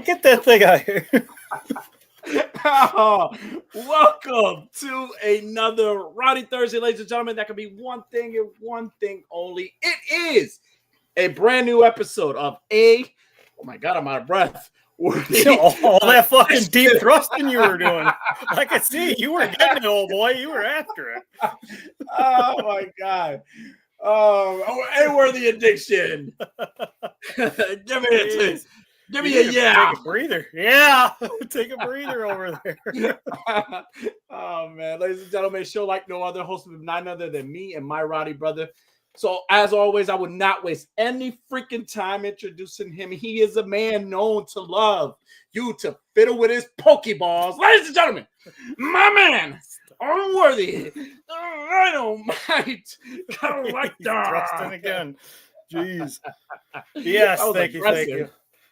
get that thing out here. Welcome to another Rowdy Thursday, ladies and gentlemen. That can be one thing and one thing only. It is a brand new episode of oh my God, I'm out of breath. All that fucking deep thrusting you were doing. I could see you were getting it, old boy. You were after it. Oh my God. And we're the addiction. Give me a yeah. Take a breather. Yeah. Take a breather over there. Oh man, ladies and gentlemen, show like no other, hosted with none other than me and my Rowdy brother. So as always, I would not waste any freaking time introducing him. He is a man known to love you to fiddle with his pokeballs. Ladies and gentlemen, my man, unworthy, dynamite collector. Thrusting again. Jeez. Yes, thank you.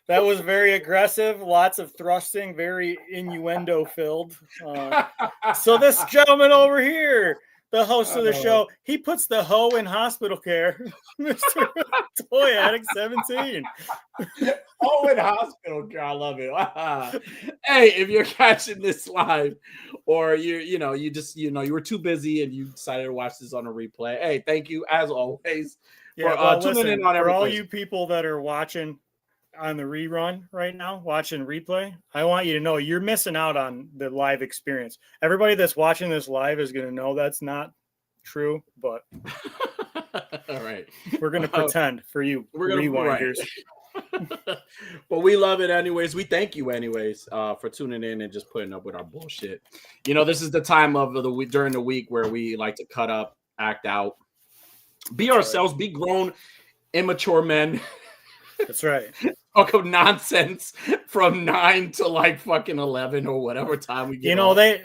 That was very aggressive. Lots of thrusting, very innuendo filled. So this gentleman over here, the host of the show, he puts the hoe in hospital care. Mr. Toy Addict 17. Oh, in hospital care. I love it. Hey, if you're catching this live or you were too busy and you decided to watch this on a replay. Hey, thank you as always for tuning in on for all you people that are watching on the rerun right now, watching replay, I want you to know you're missing out on the live experience. Everybody that's watching this live is going to know that's not true, but all right, we're going to pretend for you. We're going to rewinders. But we love it anyways. We thank you anyways for tuning in and just putting up with our bullshit. You know, this is the time of the week during the week where we like to cut up, act out, be ourselves, be grown, immature men. That's right. Talk of nonsense from 9 to like fucking 11 or whatever time we get. You know, they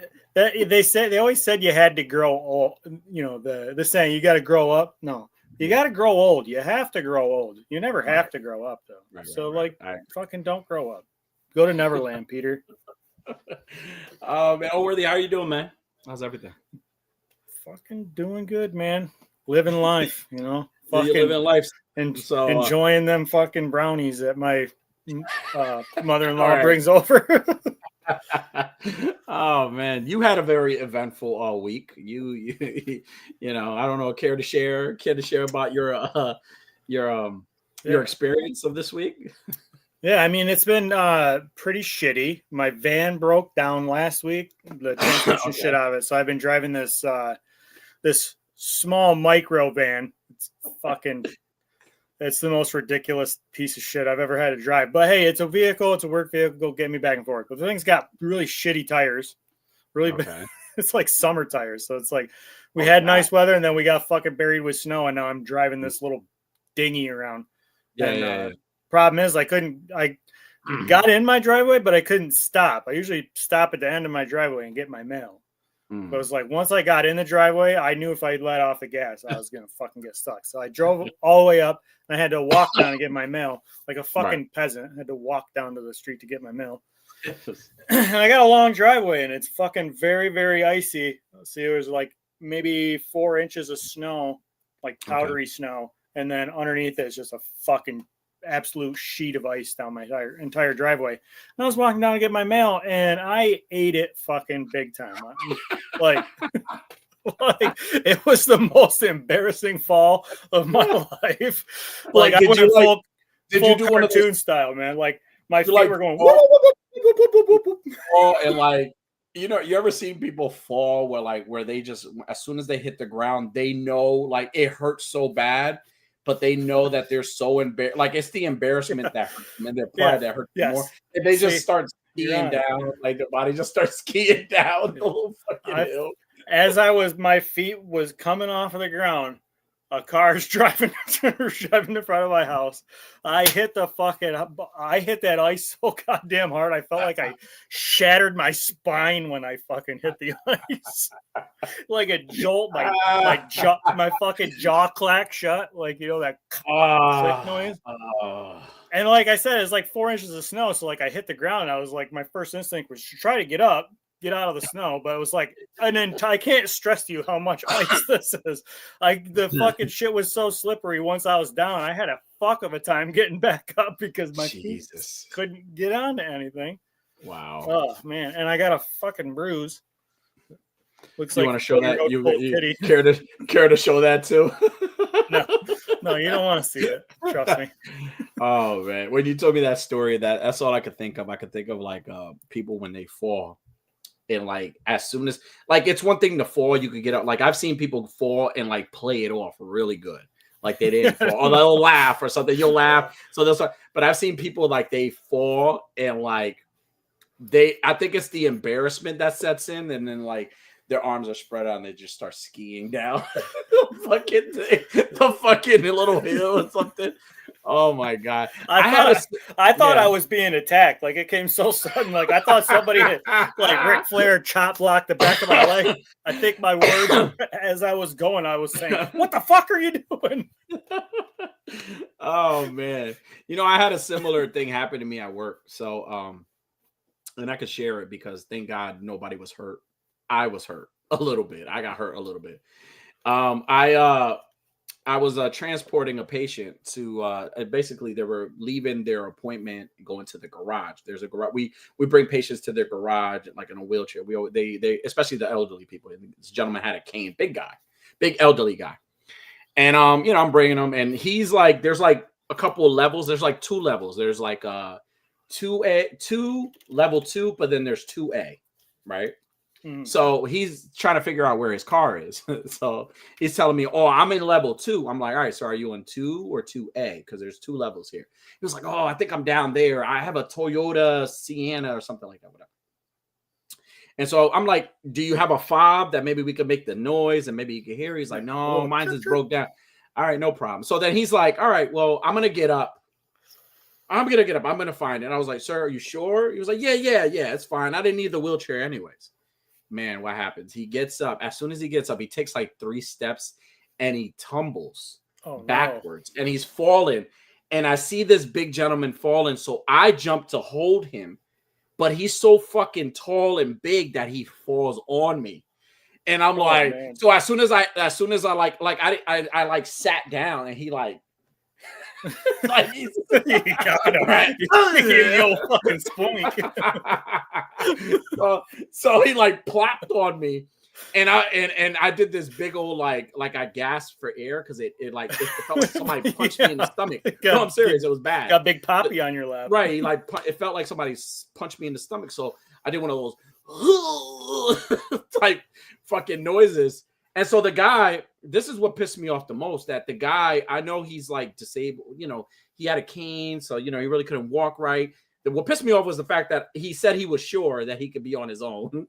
always said you had to grow old. You know, the saying you got to grow up. No, you got to grow old. You have to grow old. You never have to grow up though. Fucking don't grow up. Go to Neverland, Peter. Man, Worthy, how are you doing, man? How's everything? Fucking doing good, man. Living life, you know. Fucking living life. And so, enjoying them fucking brownies that my mother-in-law brings over. Oh man, you had a very eventful week. You know, I don't know. Care to share about your experience of this week? Yeah, I mean, it's been pretty shitty. My van broke down last week. The transmission shit out of it. So I've been driving this small micro van. It's the most ridiculous piece of shit I've ever had to drive. But hey, it's a vehicle. It's a work vehicle. Go get me back and forth. But the thing's got really shitty tires. It's like summer tires. So it's like we had nice weather and then we got fucking buried with snow. And now I'm driving this little dinghy around. Problem is I got in my driveway, but I couldn't stop. I usually stop at the end of my driveway and get my mail. But it was like once I got in the driveway, I knew if I let off the gas, I was gonna fucking get stuck. So I drove all the way up and I had to walk down and get my mail like a fucking peasant. I had to walk down to the street to get my mail. And I got a long driveway and it's fucking very, very icy. See, it was like maybe 4 inches of snow, like powdery snow, and then underneath it is just a fucking absolute sheet of ice down my entire driveway. And I was walking down to get my mail and I ate it fucking big time. Like it was the most embarrassing fall of my life. Like I went full cartoon style, man. Like my feet were going whoop, whoop, whoop, whoop, whoop, whoop. Oh, and like you know, you ever seen people fall where they just as soon as they hit the ground, they know like it hurts so bad. But they know that they're so embarrassed. Like it's the embarrassment that hurts them and their pride that hurts them more. And they just start skiing down. Like their body just starts skiing down the little fucking hill. As my feet was coming off of the ground, a car's driving in front of my house. I hit that ice so goddamn hard. I felt like I shattered my spine when I fucking hit the ice. Like a jolt, my fucking jaw clack shut. Like, you know, that click noise. And like I said, it's like 4 inches of snow. So like I hit the ground. And I was like, my first instinct was to try to get up get out of the snow, but it was like, and then I can't stress to you how much ice this is. Like the fucking shit was so slippery. Once I was down, I had a fuck of a time getting back up because my feet couldn't get onto anything. Wow. Oh man, and I got a fucking bruise. Looks you like want to show that? You care to show that too? No, you don't want to see it. Trust me. Oh man, when you told me that story, that's all I could think of. I could think of like people when they fall, and like as soon as like it's one thing to fall, you could get up. Like I've seen people fall and like play it off really good, like they didn't fall, or they'll laugh or something. You'll laugh, so that's what. But I've seen people like they fall and like I think it's the embarrassment that sets in, and then like their arms are spread out and they just start skiing down the fucking little hill or something. Oh my god! I thought I was being attacked. Like it came so sudden. Like I thought somebody had like Ric Flair chop blocked the back of my leg. I think my words as I was going, I was saying, "What the fuck are you doing?" Oh man, I had a similar thing happen to me at work. So and I could share it because thank God nobody was hurt. I was hurt a little bit. I got hurt a little bit. I was transporting a patient to basically they were leaving their appointment going to the garage. There's a garage. We bring patients to their garage like in a wheelchair. They especially the elderly people. This gentleman had a cane, big elderly guy. And I'm bringing him, and he's like, there's like a couple of levels. There's like 2 levels. There's like 2 level 2, but then there's 2A, right? So he's trying to figure out where his car is. So he's telling me, "Oh, I'm in level 2." I'm like, "All right, so are you in 2 or 2A? Because there's 2 levels here." He was like, "Oh, I think I'm down there. I have a Toyota Sienna or something like that, whatever." And so I'm like, "Do you have a fob that maybe we could make the noise and maybe you can hear?" He's like, "No, mine's just broke down." All right, no problem. So then he's like, "All right, well, I'm gonna get up. I'm gonna find it." And I was like, "Sir, are you sure?" He was like, Yeah, it's fine. I didn't need the wheelchair anyways." Man, what happens? He gets up. As soon as he gets up, he takes like 3 steps and he tumbles backwards and he's falling. And I see this big gentleman falling. So I jump to hold him, but he's so fucking tall and big that he falls on me. And I'm man. So as soon as I like sat down and he like, like he's right. Yo, fucking spoink. So he like plopped on me, and I did this big old like I gasped for air because it felt like somebody punched me in the stomach. No, I'm serious. It was bad. Got big poppy on your lap. Right. He it felt like somebody punched me in the stomach. So I did one of those type fucking noises. And so the guy, this is what pissed me off the most, that the guy, I know he's like disabled, he had a cane, so, he really couldn't walk right. What pissed me off was the fact that he said he was sure that he could be on his own.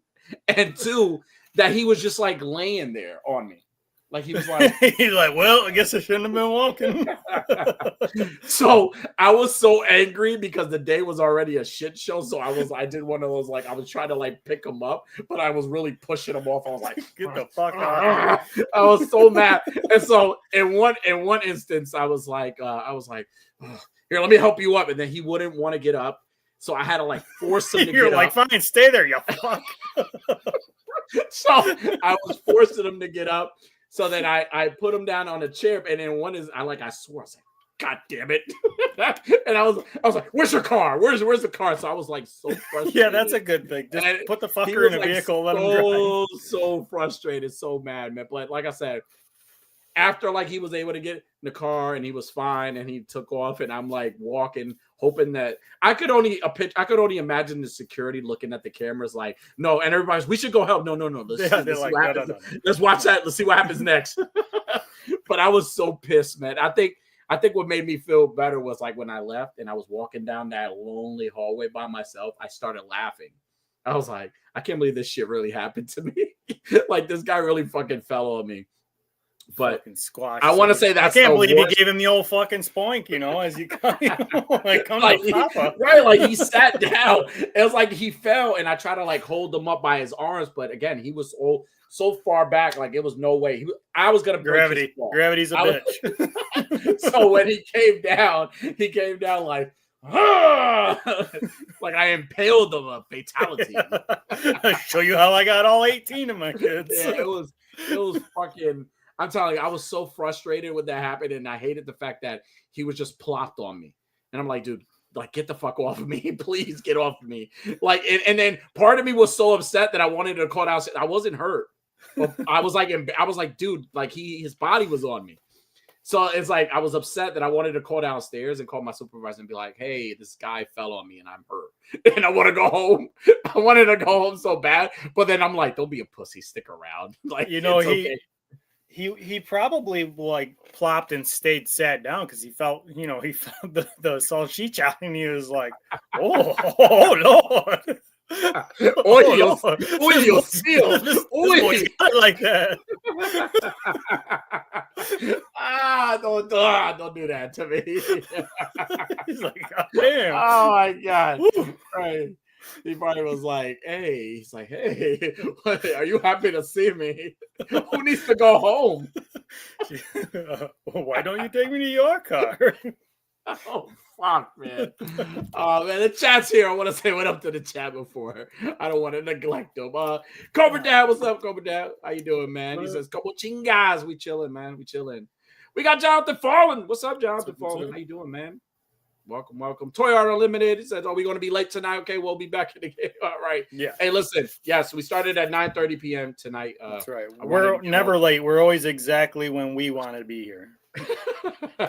And 2, that he was just like laying there on me. Like he was like, he's like, well, I guess I shouldn't have been walking. So I was so angry because the day was already a shit show. So I did one of those, like, I was trying to like pick him up, but I was really pushing him off. I was like, get the fuck out. I was so mad. And so in one instance, I was like, here, let me help you up. And then he wouldn't want to get up. So I had to like force him to You're get like, up. Fine, stay there, you fuck. So I was forcing him to get up. So then I put him down on a chair, and then I swore, I was like, God damn it. And I was like, where's your car? Where's the car? So I was like so frustrated. Yeah, that's a good thing. Just put the fucker in a vehicle, let him drive. So frustrated, so mad, man. But like I said, after like he was able to get in the car and he was fine and he took off, and I'm like walking, hoping that I could only imagine the security looking at the cameras like, no, and everybody's, we should go help. No. Let's watch that. Let's see what happens next. But I was so pissed, man. I think what made me feel better was like when I left and I was walking down that lonely hallway by myself, I started laughing. I was like, I can't believe this shit really happened to me. Like this guy really fucking fell on me. But squash. I want to say that I can't believe he gave him the old fucking spoink, as you come, right? Like he sat down. It was like he fell, and I tried to like hold him up by his arms, but again, he was so far back, like it was no way. I was gonna break his fall. Gravity's a bitch. So when he came down like, like I impaled them a fatality. I'll show you how I got all 18 of my kids. Yeah, it was fucking. I'm telling you, I was so frustrated when that happened, and I hated the fact that he was just plopped on me. And I'm like, dude, like, get the fuck off of me, please get off of me. Like, and then part of me was so upset that I wanted to call out. I wasn't hurt, but I was like, dude, like his body was on me. So it's like I was upset that I wanted to call downstairs and call my supervisor and be like, hey, this guy fell on me and I'm hurt. And I want to go home. I wanted to go home so bad. But then I'm like, don't be a pussy. Stick around. Like, you know, he probably like plopped and sat down because he felt, you know, he felt the salchicha and he was like, oh Lord. Oil seal. Like that. Don't do that to me. He's like, God damn. Oh my God. Right. He probably was like, hey, he's like, hey, are you happy to see me? Who needs to go home? Why don't you take me to your car? Oh, fuck, man. Oh, man, the chat's here. I want to say what up to the chat before. I don't want to neglect them. Cobra Dad, what's up, Cobra Dad? How you doing, man? He says, Como chingas. We chilling, man. We chilling. We got Jonathan Fallen. What's up, Jonathan Fallen? How you doing, man? Welcome. Toy Art Unlimited. He says, are we going to be late tonight? Okay, we'll be back in the game. All right. Yeah. Hey, listen. Yes, we started at 9:30 p.m. tonight. That's right. We're never late. We're always exactly when we want to be here.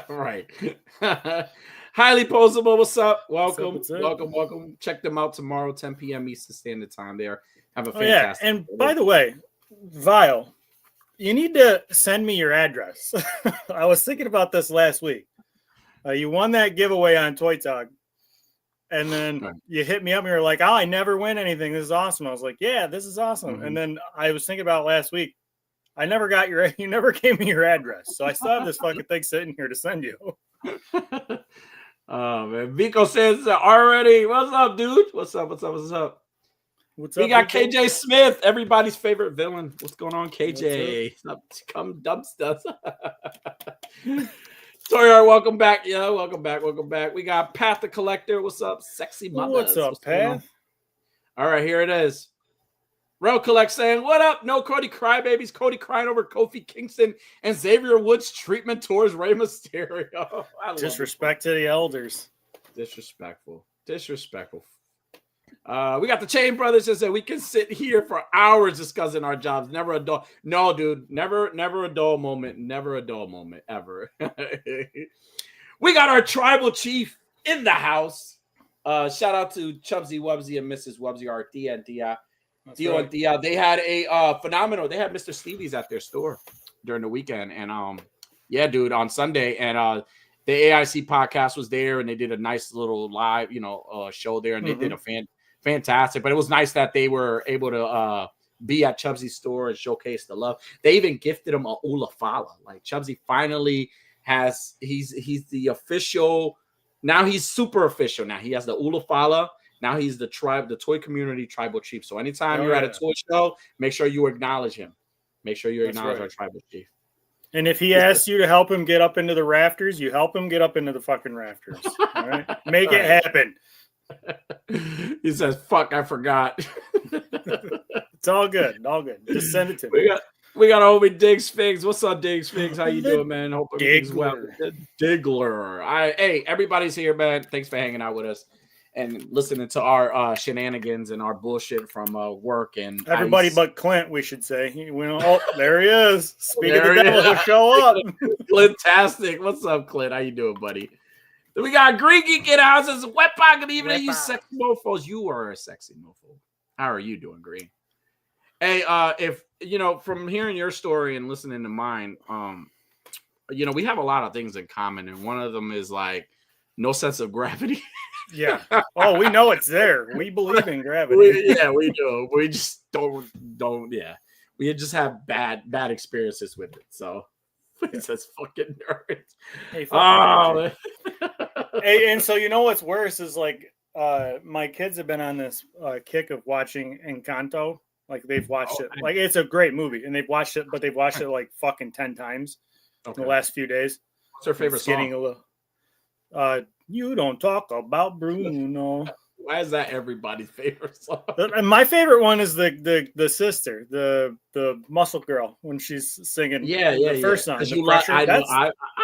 Right. Highly Posable. What's up? Welcome. What's up? Welcome. Check them out tomorrow, 10 p.m. Eastern Standard Time. There. Have a Oh, fantastic yeah. And by the way, Vile, you need to send me your address. I was thinking about this last week. You won that giveaway on Toy Talk, and then you hit me up and you're like, oh, I never win anything. This is awesome. I was like, yeah, this is awesome. Mm-hmm. And then I was thinking about last week. You never gave me your address. So I still have this fucking thing sitting here to send you. Oh, man. Vico says already. What's up, dude? What's up? We got Vico? KJ Smith, everybody's favorite villain. What's going on, KJ? Come dumpsters. Toy Art, welcome back. Yeah, welcome back. We got Pat the Collector. What's up, sexy mother? What's up, Pat? All right, here it is. Real Collect saying, what up? No Cody crybabies. Cody crying over Kofi Kingston and Xavier Woods' treatment towards Rey Mysterio. Disrespect to the elders. Disrespectful. We got the Chain Brothers that said we can sit here for hours discussing our jobs. Never a dull. No, dude. Never a dull moment. Never a dull moment ever. We got our tribal chief in the house. Shout out to Chubsy Wubsy and Mrs. Wubsy, our Dia and Dia. They had a phenomenal. They had Mr. Stevie's at their store during the weekend, and yeah, dude, on Sunday, and the AIC podcast was there, and they did a nice little live, show there, and they did a fantastic. But it was nice that they were able to be at Chubsy's store and showcase the love. They even gifted him a Ulafala. Like Chubsy finally has. He's the official. Now he's super official. Now he has the Ulafala. Now he's the toy community tribal chief. So anytime you're at a toy show, make sure you acknowledge him. Make sure you acknowledge our tribal chief. And if he asks you to help him get up into the rafters, you help him get up into the fucking rafters. All right? Make it happen. He says, fuck, I forgot. It's all good. Just send it to me. We got homie Diggs Figs. What's up, Diggs Figs? How you doing, man? Hope everything's well. Diggler. Hey, everybody's here, man. Thanks for hanging out with us and listening to our shenanigans and our bullshit from work. And everybody but Clint, we should say. There he is. Speak of the devil, he'll show up. Clintastic. What's up, Clint? How you doing, buddy? Then we got Green Geek in the house. Says, wet pocket evening, you sexy mofos. You are a sexy mofo. How are you doing, Green? Hey, if from hearing your story and listening to mine, we have a lot of things in common, and one of them is like no sense of gravity. Yeah. Oh, we know it's there. We believe in gravity. We do. We just don't. Yeah. We just have bad experiences with it. So it's just fucking nerds. Hey, hey, and so what's worse is like my kids have been on this kick of watching Encanto. Like they've watched it. Like it's a great movie, and they've watched it, but they've watched it like fucking 10 times in the last few days. What's their favorite song? Getting a little. You don't talk about Bruno. Why is that everybody's favorite song? And my favorite one is the sister, the muscle girl, when she's singing the first song.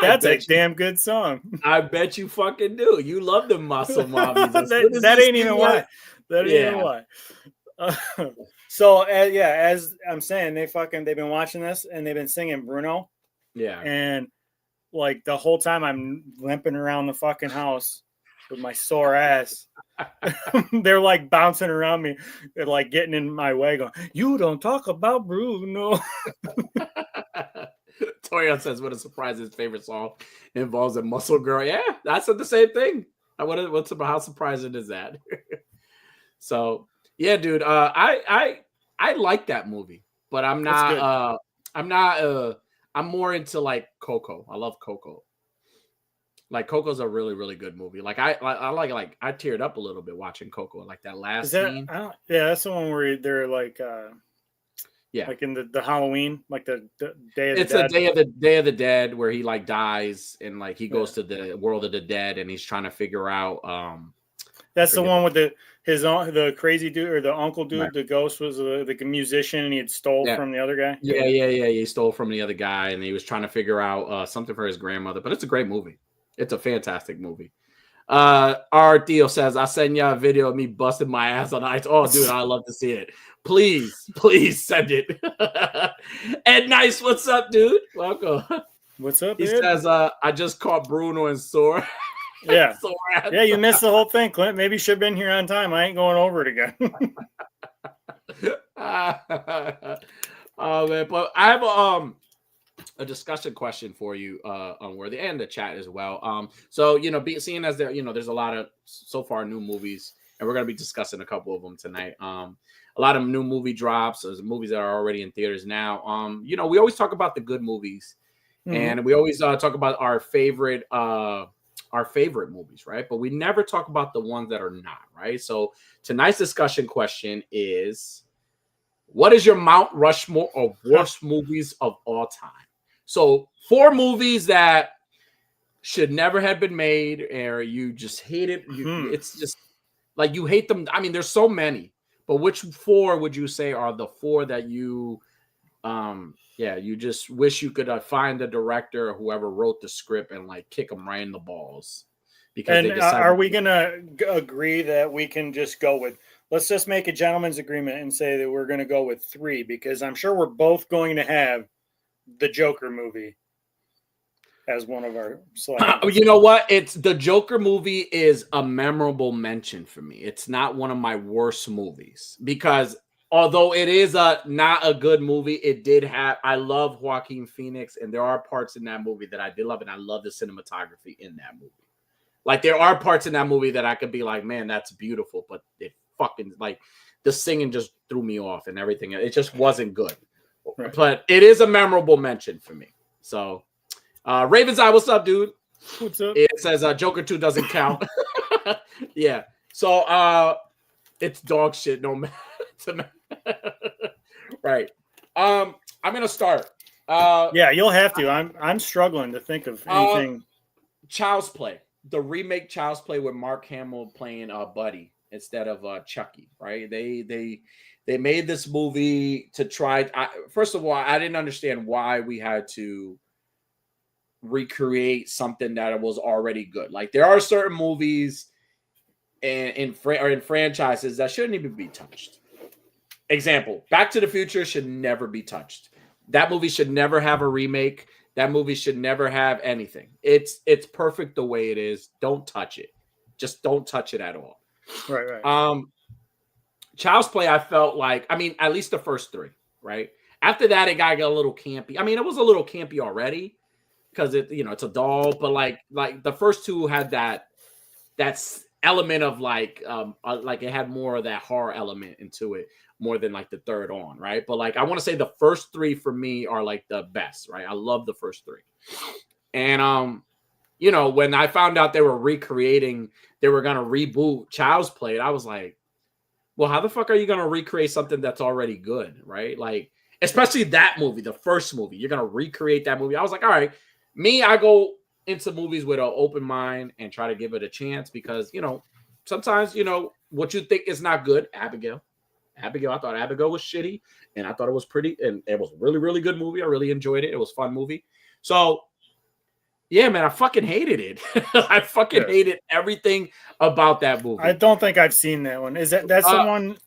That's a damn good song. I bet you fucking do. You love the muscle mommies. that ain't even why. That ain't even why. So as I'm saying, they've been watching this and they've been singing Bruno. Yeah. And like the whole time I'm limping around the fucking house with my sore ass. They're like bouncing around me. They're like getting in my way going, you don't talk about Bruno. Torian says, what a surprise, his favorite song involves a muscle girl. Yeah, that's the same thing. How surprising is that? So yeah, dude. I like that movie, but I'm more into like Coco. I love Coco. Like Coco's a really, really good movie. Like I teared up a little bit watching Coco. Like that last scene. That's the one where they're like, like in the Halloween, like the Day of the Dead. It's the Day of the Dead where he like dies and like he goes to the world of the dead and he's trying to figure out. That's the one with the crazy dude or the uncle dude. Right. The ghost was the musician and he had stole from the other guy. Yeah. He stole from the other guy and he was trying to figure out something for his grandmother. But it's a great movie. It's a fantastic movie. R. Theo says, I send y'all a video of me busting my ass on ice. Oh, dude, I love to see it. Please send it. Ed Nice, what's up, dude? Welcome. What's up, He says, I just caught Bruno and Sore. Yeah. Yeah, you missed the whole thing, Clint. Maybe you should have been here on time. I ain't going over it again. Oh, man. But I have a discussion question for you on Worthy and the chat as well. So seeing as there's a lot of so far new movies, and we're gonna be discussing a couple of them tonight. A lot of new movie drops, there's movies that are already in theaters now. We always talk about the good movies, and we always talk about our favorite movies, right? But we never talk about the ones that are not, right? So tonight's discussion question is, what is your Mount Rushmore of worst movies of all time? So 4 movies that should never have been made, or you just hate it. It's just like you hate them. I mean, there's so many, but which 4 would you say are the 4 that you, you just wish you could find the director or whoever wrote the script and like kick them right in the balls? Because are we gonna agree that we can just go with? Let's just make a gentleman's agreement and say that we're going to go with 3, because I'm sure we're both going to have the Joker movie as one of our selections. You know what? It's the Joker movie is a memorable mention for me. It's not one of my worst movies because although it is not a good movie, I love Joaquin Phoenix, and there are parts in that movie that I did love, and I love the cinematography in that movie. Like there are parts in that movie that I could be like, man, that's beautiful, but it fucking like the singing just threw me off and everything. It just wasn't good. Right. But it is a memorable mention for me. So Raven's Eye, what's up, dude? What's up? It says Joker 2 doesn't count. Yeah. So it's dog shit no matter. Right. I'm gonna start. Yeah, you'll have to. I'm struggling to think of anything. Child's Play. The remake Child's Play with Mark Hamill playing Buddy instead of Chucky, right? They made this movie to try. First of all, I didn't understand why we had to recreate something that was already good. Like there are certain movies in franchises that shouldn't even be touched. Example: Back to the Future should never be touched. That movie should never have a remake. That movie should never have anything. It's perfect the way it is. Don't touch it. Just don't touch it at all. Right. Child's Play, I felt like, I mean, at least the first 3, right? After that, it got a little campy. I mean, it was a little campy already because it's a doll, but like the first 2 had that element of like it had more of that horror element into it more than like the third on, right? But like I want to say the first 3 for me are like the best, right? I love the first 3. And when I found out they were gonna reboot Child's Play, I was like, well, how the fuck are you gonna recreate something that's already good, right? Like, especially that movie, the first movie, you're gonna recreate that movie. I was like, all right, I go into movies with an open mind and try to give it a chance because, sometimes, what you think is not good. Abigail, I thought Abigail was shitty and I thought it was pretty and it was a really, really good movie. I really enjoyed it. It was a fun movie. So, yeah, man, I fucking hated it. I fucking hated everything about that movie. I don't think I've seen that one. That's the one?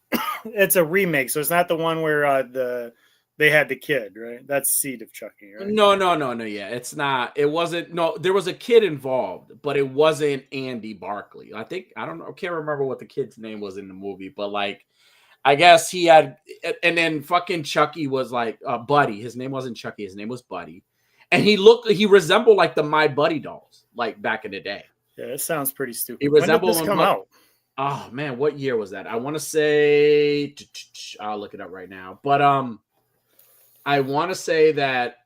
It's a remake, so it's not the one where they had the kid, right? That's Seed of Chucky, right? No. Yeah, it's not. It wasn't. No, there was a kid involved, but it wasn't Andy Barkley. I don't know. I can't remember what the kid's name was in the movie, but like, I guess he had. And then fucking Chucky was like Buddy. His name wasn't Chucky. His name was Buddy. And he resembled like the My Buddy dolls, like back in the day. Yeah, it sounds pretty stupid. He resembled when did this come out? Oh man, what year was that? I want to say I'll look it up right now. But I want to say that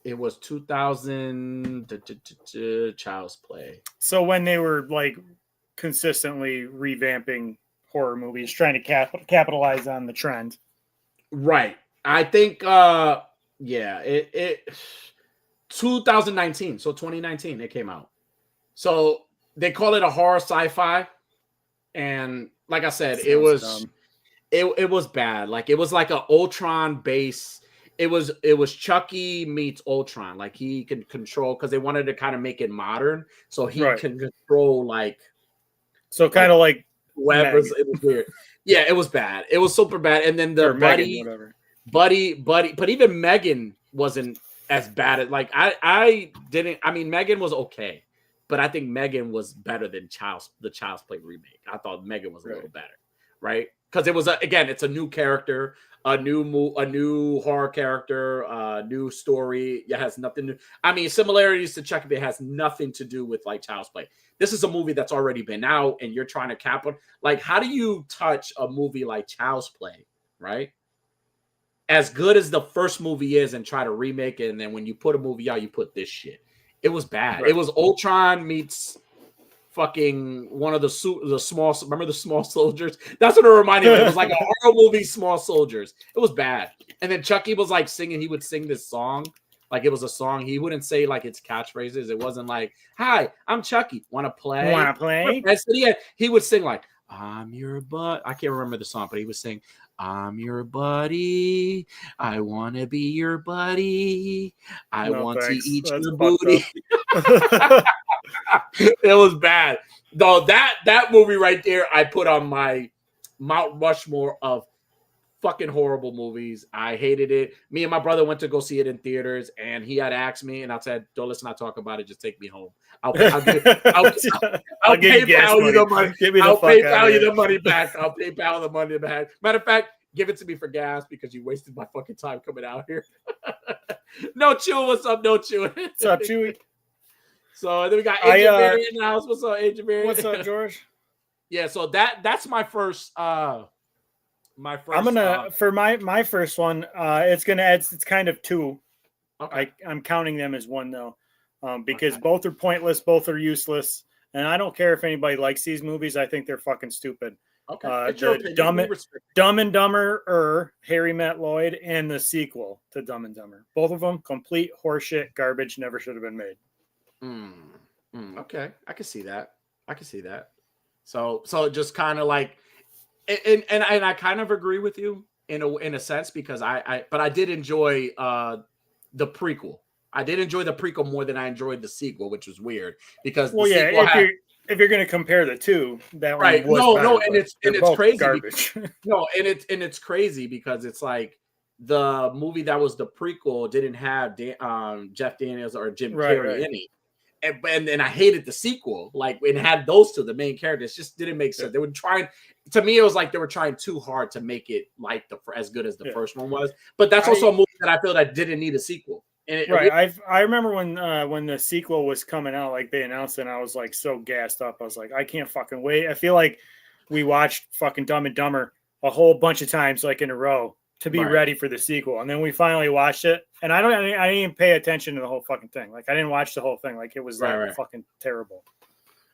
it was 2000 Child's Play. So when they were like consistently revamping horror movies, trying to capitalize on the trend. Right. I think it 2019, so 2019 it came out. So they call it a horror sci-fi, and like I said, it was bad. Like it was like an Ultron base. It was Chucky meets Ultron. Like he can control because they wanted to kind of make it modern, so he can control like. So kind of like web. It was weird. Yeah, it was bad. It was super bad. And then the Buddy, but even Megan wasn't as bad as like I mean Megan was okay, but I think Megan was better than the Child's Play remake. I thought Megan was a little better, right? Because it was it's a new character, a new horror character, a new story. It has nothing to. I mean, similarities to Chucky, but it has nothing to do with like Child's Play. This is a movie that's already been out, and you're trying to like, how do you touch a movie like Child's Play, right? As good as the first movie is and try to remake it, and then when you put a movie out, you put this shit. It was bad. Right. It was Ultron meets fucking one of the small. Remember the Small Soldiers? That's what it reminded me of. It was like a horror movie, Small Soldiers. It was bad. And then Chucky was like singing. He would sing this song. Like it was a song. He wouldn't say like its catchphrases. It wasn't like, "Hi, I'm Chucky. Want to play? Want to play?" And so he would sing like, "I'm your butt." I can't remember the song, but he was saying, "I'm your buddy. I want to be your buddy. I want to eat your booty." It was bad. Though that movie right there, I put on my Mount Rushmore of fucking horrible movies. I hated it. Me and my brother went to go see it in theaters, and he had asked me, and I said, "Don't listen, I talk about it. Just take me home. I'll PayPal you the money. I'll PayPal you the money back. I'll PayPal the money back. Matter of fact, give it to me for gas because you wasted my fucking time coming out here." No Chew, what's up? No Chew. What's up, Chewy? So then we got Agent Barry in the house. What's up, Agent Barry? What's up, George? Yeah, so that's my first. I'm gonna for my first one. It's kind of two. Okay. I'm counting them as one though, because both are pointless, both are useless, and I don't care if anybody likes these movies. I think they're fucking stupid. Okay. Dumb and Dumber, Harry Met Lloyd, and the sequel to Dumb and Dumber. Both of them complete horseshit, garbage. Never should have been made. Okay, I can see that. So just kind of like, and I kind of agree with you in a sense because but I did enjoy the prequel. I did enjoy the prequel more than I enjoyed the sequel, which was weird because if you're going to compare the two, that right? One was no, better, and it's crazy. Garbage. It's crazy because it's like the movie that was the prequel didn't have Jeff Daniels or Jim Carrey in it. And I hated the sequel. Like it had those two, the main characters, just didn't make sense. They were trying. To me, it was like they were trying too hard to make it like as good as the first one was. But that's also a movie that I feel that didn't need a sequel. I remember when the sequel was coming out, like they announced it, and I was like so gassed up. I was like, I can't fucking wait. I feel like we watched fucking Dumb and Dumber a whole bunch of times, like in a row, to be ready for the sequel. And then we finally watched it, and I didn't even pay attention to the whole fucking thing. Like I didn't watch the whole thing. Like it was fucking terrible.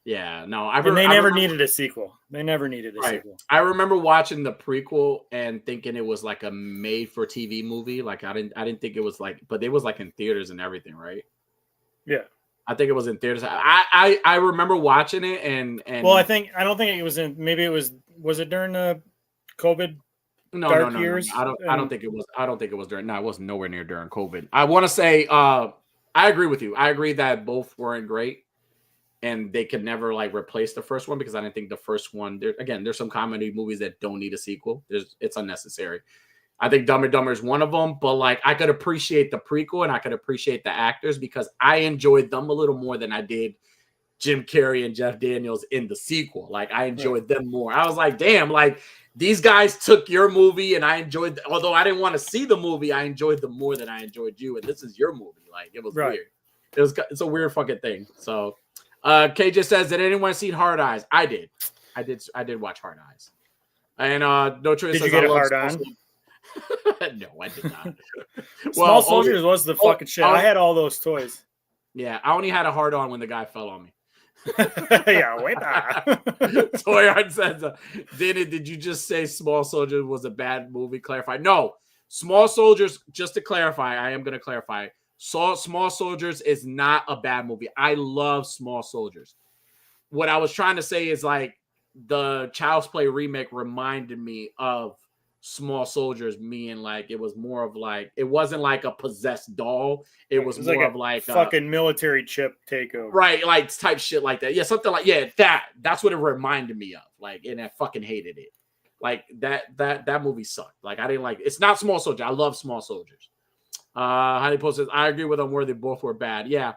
Yeah, no, they never needed a sequel. They never needed a sequel. I remember watching the prequel and thinking it was like a made-for-TV movie. Like I didn't think it was like, but it was like in theaters and everything, right? Yeah. I think it was in theaters. I remember watching it and well, I don't think it was in. Maybe it was it during the COVID dark years? I don't think it was. I don't think it was during. No, it was nowhere near during COVID. I want to say. I agree with you. I agree that both weren't great, and they could never like replace the first one because I didn't think the first one. There's some comedy movies that don't need a sequel. It's unnecessary. I think Dumb and Dumber is one of them, but like I could appreciate the prequel and I could appreciate the actors because I enjoyed them a little more than I did Jim Carrey and Jeff Daniels in the sequel. Like I enjoyed them more. I was like, damn, like these guys took your movie and I enjoyed, although I didn't want to see the movie, I enjoyed them more than I enjoyed you. And this is your movie. Like it was weird. It's a weird fucking thing. So KJ says, did anyone see Hard Eyes? I did watch Hard Eyes. And No Choice did says, you get a hard on? No, I did not. Small Soldiers was the fucking shit. I had all those toys. Yeah, I only had a hard on when the guy fell on me. Yeah, way back. Toyard says, did you just say Small Soldiers was a bad movie? Clarify. No, Small Soldiers, just to clarify, I am going to clarify. Small Soldiers is not a bad movie. I love Small Soldiers. What I was trying to say is like the Child's Play remake reminded me of Small Soldiers, meaning like it was more of like it wasn't like a possessed doll. It was more like of like fucking military chip takeover, right? Like type shit like that. Yeah, something like that's what it reminded me of. Like, and I fucking hated it. Like that movie sucked. Like I didn't like. It's not Small Soldiers. I love Small Soldiers. Honey Post says I agree with them where they both were bad. Yeah,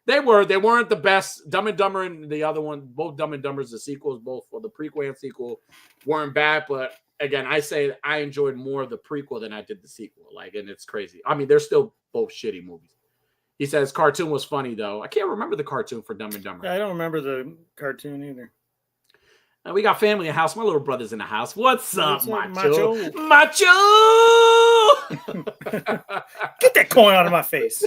they were. They weren't the best. Dumb and Dumber and the other one, both Dumb and Dumbers, the sequels, both for the prequel and sequel, weren't bad, but. Again, I say I enjoyed more of the prequel than I did the sequel. Like, and it's crazy. I mean, they're still both shitty movies. He says cartoon was funny though. I can't remember the cartoon for Dumb and Dumber. Yeah, I don't remember the cartoon either. We got family in the house. My little brother's in the house. What's up, Macho? Macho? Get that coin out of my face.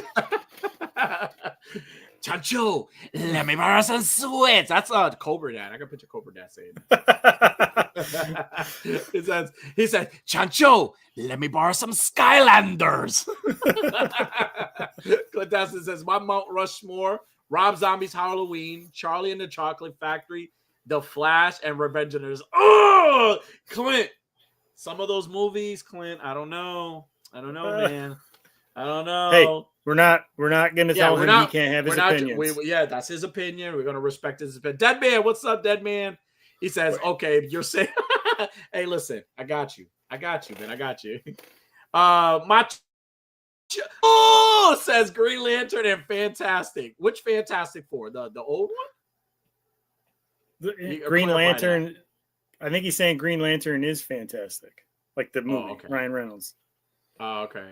Chancho, let me borrow some sweats. That's Cobra Dad. I can picture Cobra Dad saying he said, Chancho, let me borrow some Skylanders. Clint Dawson says, my Mount Rushmore, Rob Zombie's Halloween, Charlie and the Chocolate Factory, The Flash, and Revengers. Oh, Clint. Some of those movies, Clint, I don't know, man. I don't know. Hey, we're not going to tell him he can't have his opinions. That's his opinion. We're going to respect his opinion. Dead Man, what's up, Dead Man? He says, okay, you're saying, hey, listen, I got you, man. I got you. Says Green Lantern and Fantastic. Which Fantastic Four? The old one? Green Lantern. I think he's saying Green Lantern is fantastic. Like the movie, okay. Ryan Reynolds. Oh, okay.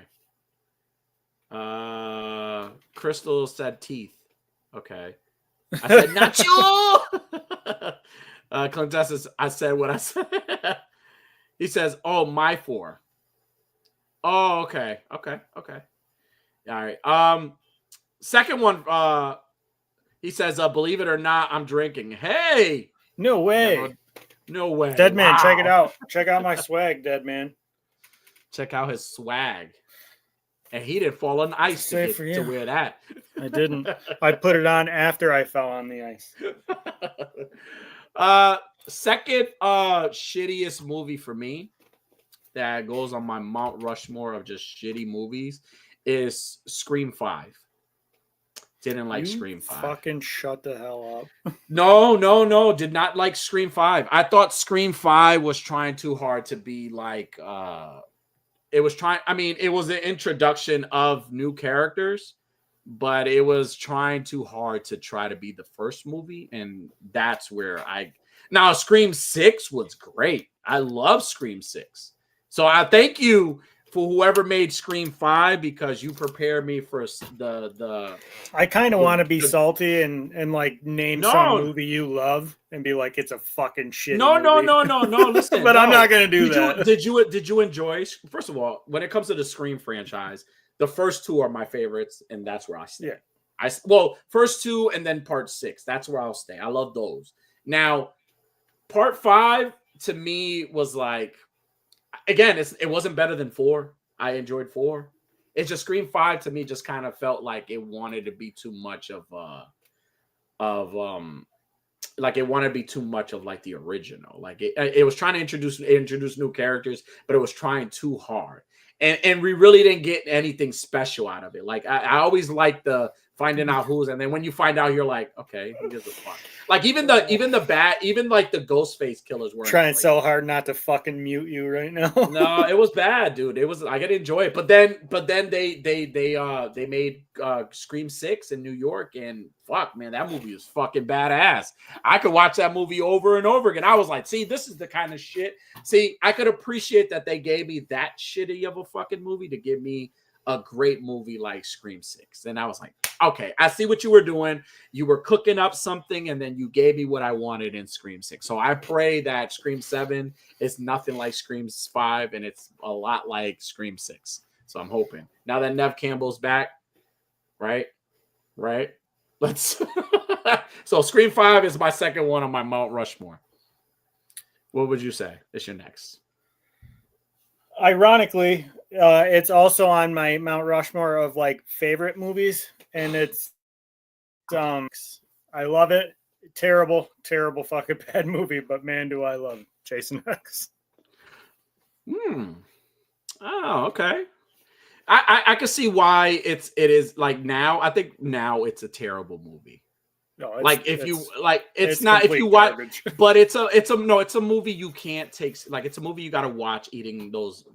Crystal said teeth. Okay. I said nacho. Clint says, I said what I said. He says, oh, my four. Oh, okay. All right. Second one, he says, believe it or not, I'm drinking. Hey. No way. No way. Dead Man, wow. Check it out. Check out my swag, Dead Man. Check out his swag. And he didn't fall on ice to wear that. I didn't. I put it on after I fell on the ice. Second shittiest movie for me that goes on my Mount Rushmore of just shitty movies is Scream 5. Didn't like Scream 5. Fucking shut the hell up. No. Did not like Scream 5. I thought Scream 5 was trying too hard to be like it was an introduction of new characters, but it was trying too hard to try to be the first movie. And that's where now Scream 6 was great. I love Scream 6. So I thank you for whoever made Scream 5 because you prepared me for the I kind of want to be salty and like name some movie you love and be like it's a fucking shit. No. Listen, but I'm not gonna do that. Did you enjoy? First of all, when it comes to the Scream franchise, the first two are my favorites, and that's where I stay. Yeah. First two and then part 6. That's where I'll stay. I love those. Now, part 5 to me was like. Again, it wasn't better than 4. I enjoyed 4. It's just Scream 5 to me just kind of felt like it wanted to be too much of like it wanted to be too much of like the original. Like it was trying to introduce new characters, but it was trying too hard. And we really didn't get anything special out of it. Like I always like the finding out who's, and then when you find out, you're like, okay, who gives a fuck? Like even like the Ghostface killers were trying so hard not to fucking mute you right now. No, it was bad, dude. It was, I gotta enjoy it. But then they made Scream 6 in New York, and fuck, man, that movie was fucking badass. I could watch that movie over and over again. I was like, see, this is the kind of shit. See, I could appreciate that they gave me that shitty of a fucking movie to give me a great movie like Scream 6. And I was like, okay, I see what you were doing. You were cooking up something, and then you gave me what I wanted in Scream 6. So I pray that Scream 7 is nothing like Scream 5, and it's a lot like Scream 6. So I'm hoping. Now that Nev Campbell's back, right? Let's So Scream 5 is my second one on my Mount Rushmore. What would you say? It's your next. Ironically, it's also on my Mount Rushmore of like favorite movies, and it's I love it. Terrible fucking bad movie, but man, do I love Jason X. Oh, okay. I can see why it is like now. I think now it's a terrible movie. No, it's not if you watch, garbage. But it's a movie you can't take. Like it's a movie you got to watch eating those,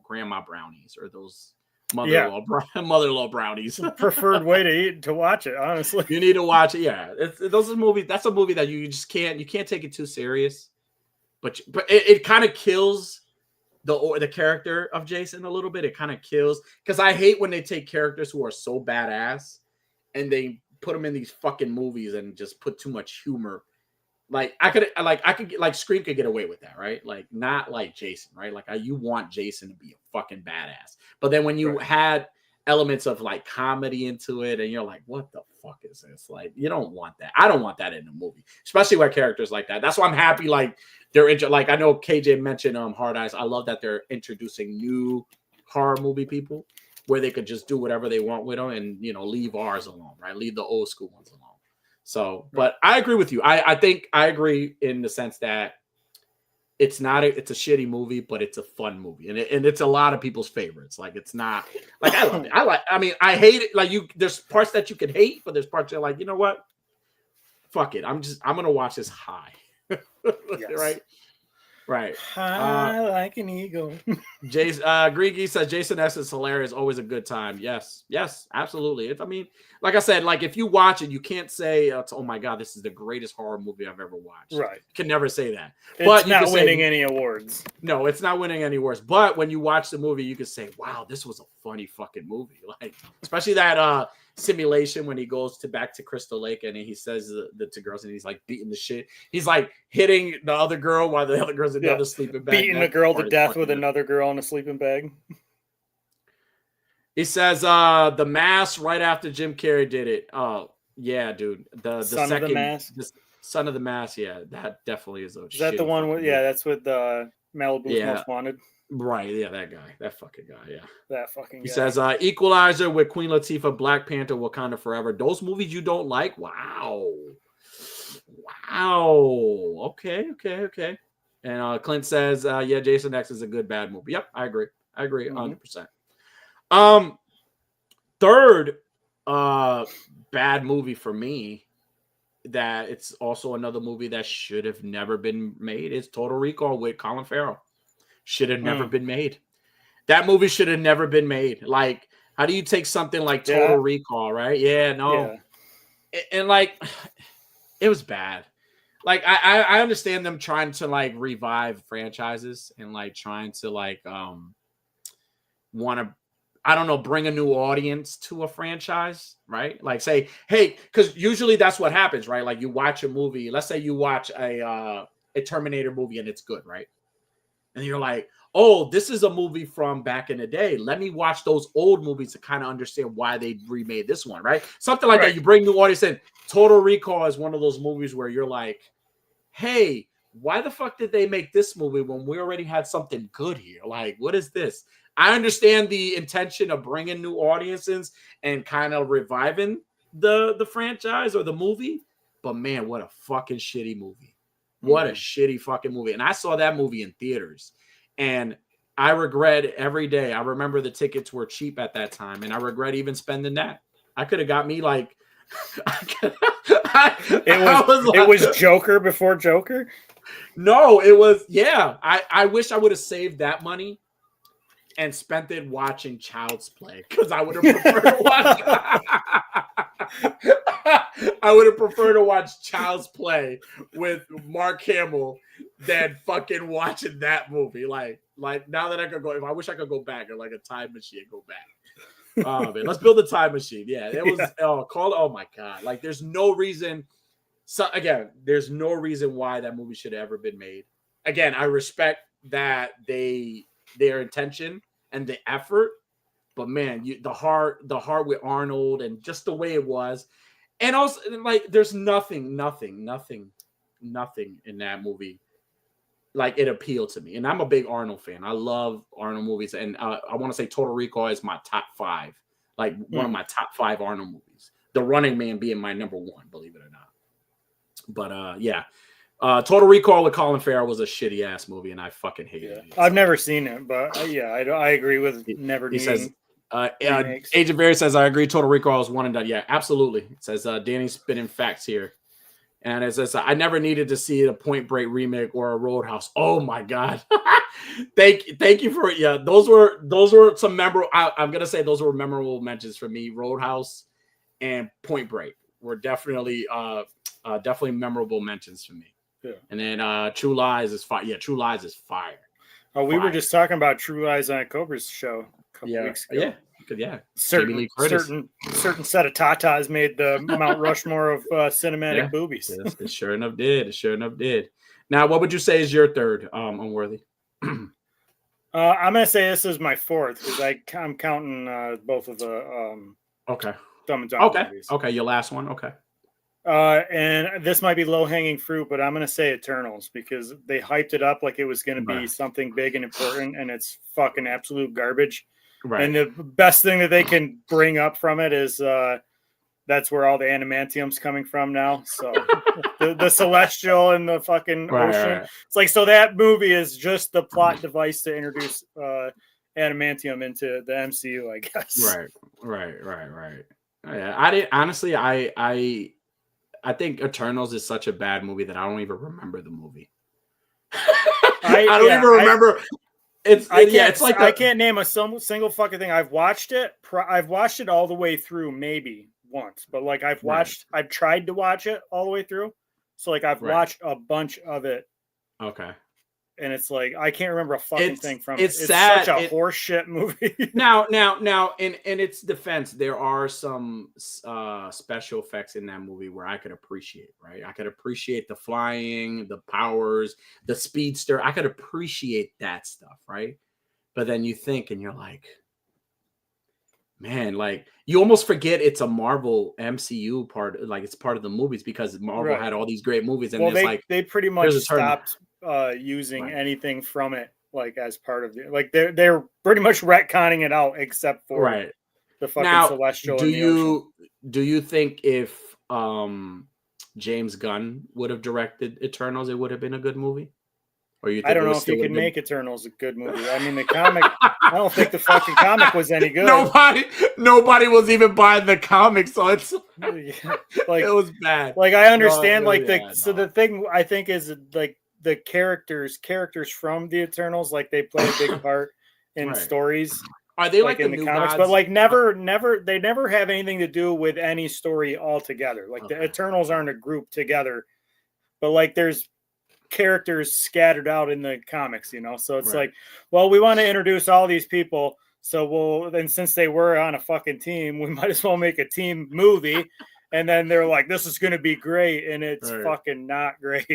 grandma brownies or those mother-in-law brownies. Preferred way to watch it, honestly. You need to watch it. Yeah, those are movies. That's a movie that you just can't. You can't take it too serious. But it kind of kills the character of Jason a little bit. It kind of kills, because I hate when they take characters who are so badass and they put them in these fucking movies and just put too much humor. Like Scream could get away with that, right? Like not like Jason, right? Like you want Jason to be a fucking badass, but then when you had elements of like comedy into it, and you're like, what the fuck is this? Like you don't want that. I don't want that in a movie, especially with characters like that. That's why I'm happy. Like like I know KJ mentioned Hard Eyes. I love that they're introducing new horror movie people, where they could just do whatever they want with them and, leave ours alone, right? Leave the old school ones alone. So, but I agree with you. I think I agree in the sense that it's a shitty movie, but it's a fun movie. And it's a lot of people's favorites. Like, it's not, like, I love it. I hate it. Like, there's parts that you could hate, but there's parts that are like, you know what? Fuck it. I'm going to watch this high. Yes. Right. High like an eagle. Jason Greedy says Jason X is hilarious, always a good time. Yes, absolutely. Like I said, like if you watch it, you can't say, oh my god, this is the greatest horror movie I've ever watched. Right. You can never say that. It's not winning any awards. No, it's not winning any awards. But when you watch the movie, you can say, wow, this was a funny fucking movie. Like, especially that simulation when he goes back to Crystal Lake and he says the to girls and he's like beating the shit. He's like hitting the other girl while the other girl's in the other sleeping bag. Beating a girl to death with another girl in a sleeping bag. He says the Mask right after Jim Carrey did it. Oh yeah, dude. The Son second of the Mask. Son of the Mask. Yeah, that definitely is a. Is that the one with? Yeah, that's with Malibu's Most Wanted. Right, yeah, that guy. That fucking guy, yeah. That fucking guy. He says, Equalizer with Queen Latifah, Black Panther, Wakanda Forever. Those movies you don't like? Wow. Okay. And Clint says, yeah, Jason X is a good bad movie. Yep, I agree. 100%. Third bad movie for me, that it's also another movie that should have never been made, is Total Recall with Colin Farrell. Should have never been made. That movie should have never been made. Like, how do you take something like Total Recall, right? Yeah, no. Yeah. And like, it was bad. Like, I understand them trying to like revive franchises and like trying to like want to, I don't know, bring a new audience to a franchise, right? Like say, hey, because usually that's what happens, right? Like you watch a movie. Let's say you watch a Terminator movie and it's good, right? And you're like, oh, this is a movie from back in the day. Let me watch those old movies to kind of understand why they remade this one, right? Something like that. You bring new audience in. Total Recall is one of those movies where you're like, hey, why the fuck did they make this movie when we already had something good here? Like, what is this? I understand the intention of bringing new audiences and kind of reviving the franchise or the movie, But man, what a fucking shitty movie. What a shitty fucking movie. And I saw that movie in theaters. And I regret every day. I remember the tickets were cheap at that time. And I regret even spending that. I could have got me like... it was Joker before Joker? No, it was... Yeah. I wish I would have saved that money and spent it watching Child's Play. Because I would have preferred to watch... I would have preferred to watch Child's Play with Mark Hamill than fucking watching that movie. Like now that I could go, if I wish I could go back in like a time machine, go back. Oh man, let's build a time machine. Yeah, it was oh my god. Like there's no reason. So again, there's no reason why that movie should have ever been made. Again, I respect that their intention and the effort. But man, the heart with Arnold and just the way it was, and also like there's nothing in that movie like it appealed to me. And I'm a big Arnold fan. I love Arnold movies, and I want to say Total Recall is my top 5, like one of my top 5 Arnold movies. The Running Man being my number 1, believe it or not. But yeah. Total Recall with Colin Farrell was a shitty ass movie, and I fucking hated it. I've never seen it, but I agree with never. He says, Agent Barry says, I agree. Total Recall is one and done. Yeah, absolutely. It says Danny's spitting facts here, and it says I never needed to see a Point Break remake or a Roadhouse. Oh my god! thank you for Those were some memorable. I'm gonna say those were memorable mentions for me. Roadhouse and Point Break were definitely memorable mentions for me. Yeah. And then True Lies is fire. Yeah, True Lies is fire. Oh, we were just talking about True Lies on a Cobra's show a couple weeks ago. Yeah. Certain set of tatas made the Mount Rushmore of cinematic boobies. Yes, it sure enough did. Now, what would you say is your third unworthy? I'm gonna say this is my 4th because I'm counting both of the Dumb and Dumber movies. Okay, your last one. Okay. And this might be low-hanging fruit, but I'm going to say Eternals because they hyped it up like it was going to be something big and important, and it's fucking absolute garbage. Right. And the best thing that they can bring up from it is that's where all the adamantium's coming from now. So the celestial and the fucking ocean. Right. It's like, so that movie is just the plot device to introduce adamantium into the MCU, I guess. Right. Yeah, I think Eternals is such a bad movie that I don't even remember the movie. I don't even remember. I can't name a single fucking thing. I've watched it. I've watched it all the way through, maybe once, but like I've tried to watch it all the way through. So like I've watched a bunch of it. Okay. And it's like I can't remember a fucking thing from it. It's sad. Such a horseshit movie. Now, in its defense, there are some special effects in that movie where I could appreciate. Right, I could appreciate the flying, the powers, the speedster. I could appreciate that stuff, right? But then you think, and you're like, man, like you almost forget it's a Marvel MCU part. Like it's part of the movies because Marvel had all these great movies, and they pretty much stopped using anything from it like as part of the they're pretty much retconning it out except for the fucking celestial. Do you think if James Gunn would have directed Eternals, it would have been a good movie? Or you think I don't know if you could make Eternals a good movie. I mean, the comic. I don't think the fucking comic was any good. Nobody was even buying the comic, so it's like it was bad. Like I understand, the thing I think is like the characters from the Eternals, like they play a big part in stories. Are they like in the comics? Gods? But like they never have anything to do with any story altogether. Like the Eternals aren't a group together, but like there's characters scattered out in the comics, so it's like, well, we want to introduce all these people, so since they were on a fucking team, we might as well make a team movie. And then they're like, this is gonna be great, and it's fucking not great.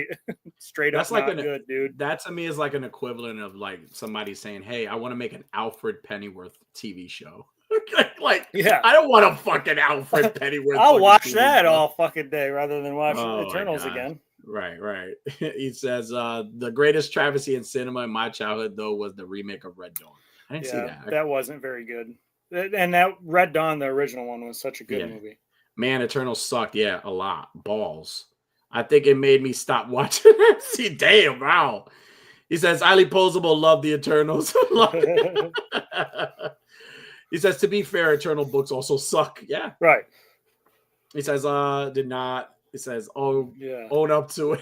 Straight up not good, dude. That to me is like an equivalent of like somebody saying, hey, I want to make an Alfred Pennyworth TV show. I don't want a fucking Alfred Pennyworth. I'll watch that all fucking day rather than watch Eternals again. Right. He says the greatest travesty in cinema in my childhood, though, was the remake of Red Dawn. I didn't see that. That wasn't very good. And that Red Dawn, the original one, was such a good movie. Man, Eternals sucked. Yeah, a lot. Balls. I think it made me stop watching. See, damn, wow. He says, highly posable, love the Eternals. He says, to be fair, Eternal books also suck. Yeah. Right. He says, did not. He says, oh, yeah, own up to it.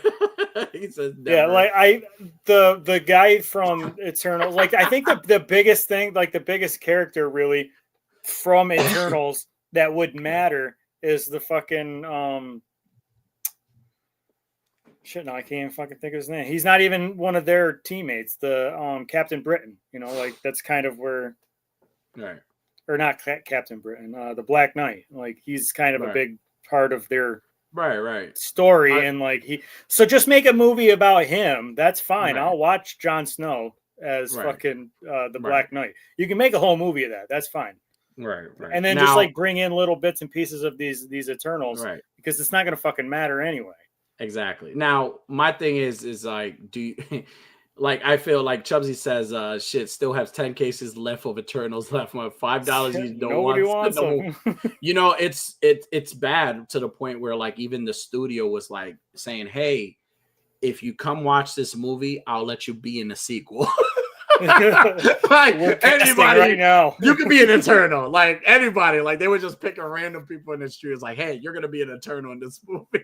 He says, never. Yeah, like the guy from Eternals, like I think the biggest thing, like the biggest character really from Eternals that would matter is the fucking shit. No, I can't even fucking think of his name. He's not even one of their teammates. The Captain Britain, you know, like that's kind of where, right? Or not Captain Britain, the Black Knight. Like he's kind of a big part of their right story, and like so just make a movie about him. That's fine. Right. I'll watch Jon Snow as fucking the Black Knight. You can make a whole movie of that. That's fine. Right. And then just like bring in little bits and pieces of these Eternals, right? Because it's not going to fucking matter anyway. Exactly. Now, my thing is like, do you, like, I feel like Chubsy says, shit, still has 10 cases left of Eternals left from $5. You don't Nobody wants them. You know, it's bad to the point where like even the studio was like saying, hey, if you come watch this movie, I'll let you be in the sequel. Like anybody right now, you could be an Eternal. Like anybody, like they would just pick a random people in the street. It's like, hey, you're gonna be an Eternal in this movie.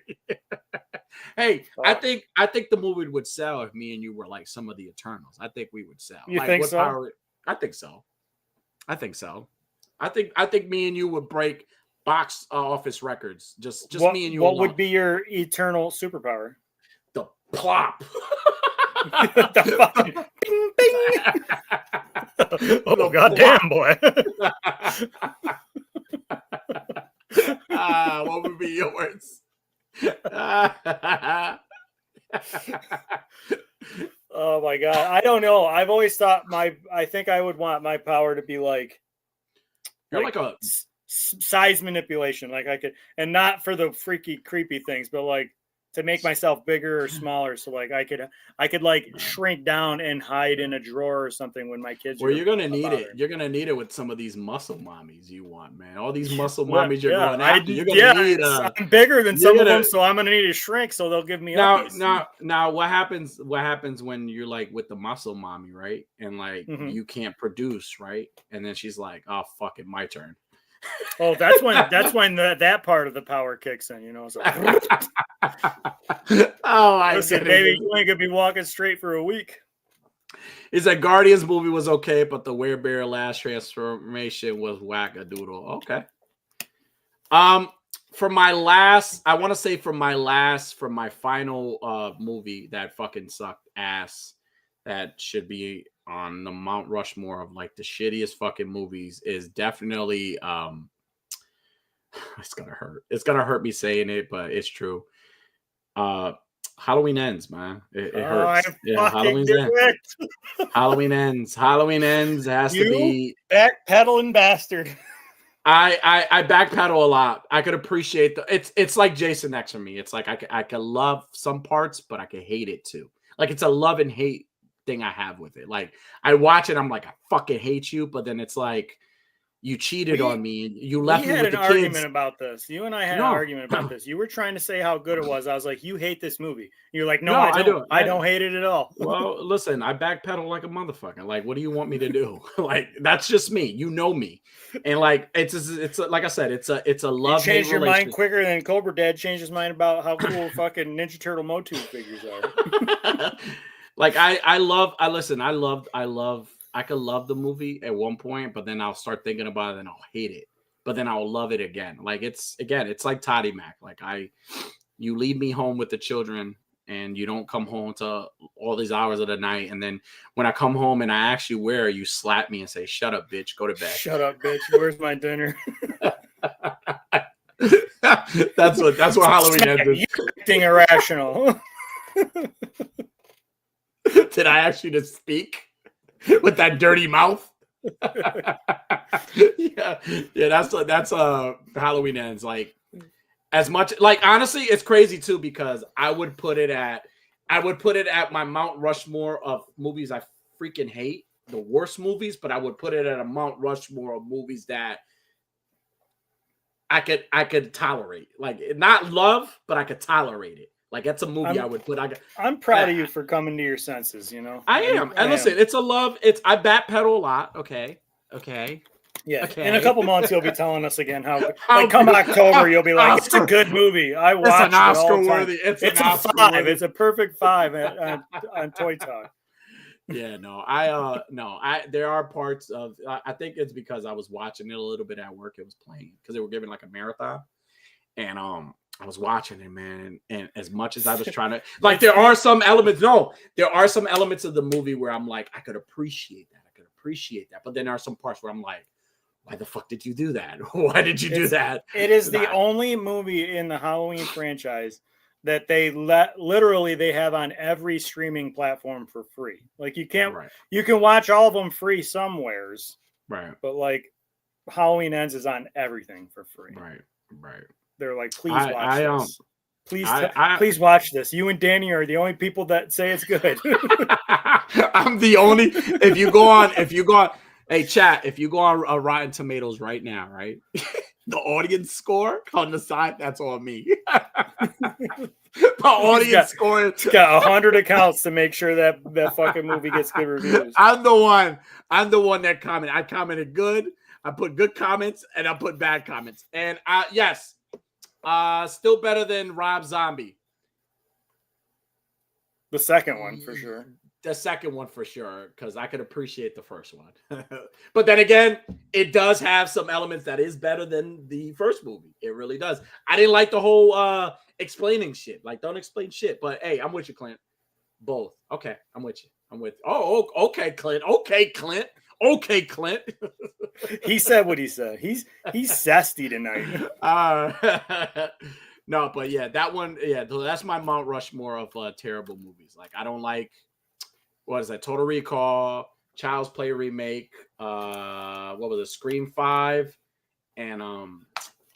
Hey, I think the movie would sell if me and you were like some of the Eternals. I think we would sell. You like, think so? I think so. I think me and you would break box office records. Just me and you. What alone. would be your Eternal superpower? The plop. The fucking bing bing. Oh goddamn, boy. What would be yours? Oh my god, I don't know. I've always thought I think I would want my power to be like you're like a size manipulation, like I could, and not for the freaky creepy things, but like to make myself bigger or smaller, so like I could like shrink down and hide in a drawer or something when my kids. Well, you're gonna need it. You're gonna need it with some of these muscle mommies you want, man. All these muscle mommies you're going after. You're gonna need. I'm bigger than some of them, so I'm gonna need to shrink. So they'll give me now. What happens? What happens when you're like with the muscle mommy, right? And like you can't produce, right? And then she's like, "Oh, fuck it, my turn." Oh, that's when that part of the power kicks in, you know. So, listen, baby, you ain't gonna be walking straight for a week. Is that Guardians movie was okay, but the Werebear last transformation was whack-a-doodle. Okay. For my final movie that fucking sucked ass, that should be on the Mount Rushmore of like the shittiest fucking movies is definitely it's gonna hurt. It's gonna hurt me saying it, but it's true. Halloween Ends, man. It hurts. Yeah, Halloween Ends. Halloween Ends. Halloween Ends has to be backpedaling bastard. I backpedal a lot. I could appreciate it's like Jason X for me. It's like I could love some parts, but I could hate it too. Like it's a love and hate thing I have with it. Like I watch it, I'm like, I fucking hate you, but then it's like you cheated on me and you left me with the kids. We had an argument about this. You and I had an argument about this. You were trying to say how good it was. I was like, you hate this movie. You're like, no, I don't. I don't hate it at all. Well, listen, I backpedal like a motherfucker. Like, what do you want me to do? Like, that's just me. You know me. And like, it's like I said, it's a love. You changed your mind quicker than Cobra Dad changed his mind about how cool fucking Ninja Turtle Motu figures are. Like I could love the movie at one point, but then I'll start thinking about it and I'll hate it. But then I'll love it again. Like it's like Toddy Mac. Like you leave me home with the children and you don't come home to all these hours of the night. And then when I come home and I ask you where, you slap me and say, "Shut up, bitch, go to bed." Shut up, bitch. Where's my dinner? That's what Halloween Ends. You're acting irrational. Did I ask you to speak with that dirty mouth? yeah. That's Halloween Ends. Like as much like honestly, it's crazy too because I would put it at my Mount Rushmore of movies I freaking hate, the worst movies, but I would put it at a Mount Rushmore of movies that I could tolerate. Like not love, but I could tolerate it. Like that's a movie I would put. I'm proud of you for coming to your senses. You know, I am. And listen, it's a love. I backpedal a lot. Okay. Yeah. Okay. In a couple months, you'll be telling us again how like come October, you'll be like, it's a good movie. I watched it all the time. It's a 5. It's a perfect 5 on Toy Talk. Yeah, no, there are parts of, I think it's because I was watching it a little bit at work. It was playing because they were giving like a marathon, and I was watching it, man. And as much as I was trying to, like, there are some elements of the movie where I'm like, I could appreciate that. But then there are some parts where I'm like, why the fuck did you do that? Why did you do that? It is the only movie in the Halloween franchise that they literally they have on every streaming platform for free. Like you can watch all of them free somewheres. Right. But like Halloween Ends is on everything for free. Right. They're like, please watch this. Please watch this. You and Danny are the only people that say it's good. I'm the only. If you go on, hey chat, if you go on Rotten Tomatoes right now, right, the audience score on the side, that's on me. My audience score. It's got 100 accounts to make sure that fucking movie gets good reviews. I'm the one that commented. I commented good. I put good comments and I put bad comments. And yes. Still better than Rob Zombie. The second one for sure. The second one for sure, because I could appreciate the first one. But then again, it does have some elements that is better than the first movie. It really does. I didn't like the whole explaining shit. Like, don't explain shit. But hey, I'm with you, Clint. Both. Okay, I'm with you. Oh, okay, Clint. Okay, Clint. He said what he said. He's zesty tonight. No, but yeah, that one, that's my Mount Rushmore of terrible movies. Like, I don't like, what is that? Total Recall, Child's Play remake, what was it? Scream 5, and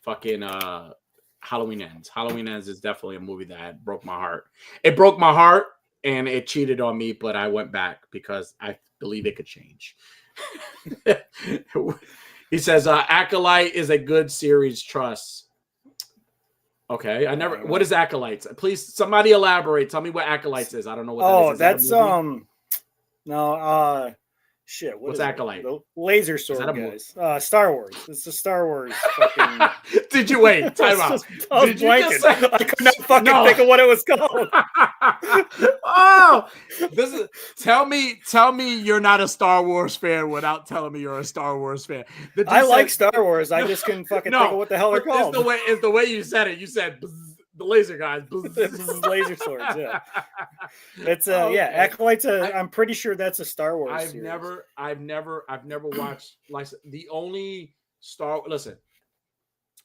fucking Halloween Ends. Halloween Ends is definitely a movie that broke my heart. It broke my heart and it cheated on me, but I went back because I believe it could change. He says Acolyte is a good series, trust. Okay, what is Acolytes? Please somebody elaborate. Tell me what Acolytes is. I don't know what that is. Is that's that shit. What's Acolyte? The laser sword guys. Star Wars. It's the Star Wars fucking... Did you wait? Time out. I could not fucking think of what it was called. Oh, tell me you're not a Star Wars fan without telling me you're a Star Wars fan. I like Star Wars. I just couldn't fucking think of what the hell they're called. It's the way you said it. You said the laser guys. Laser swords, yeah. It's Acolytes. I'm pretty sure that's a Star Wars series. I've never watched, like, the only listen,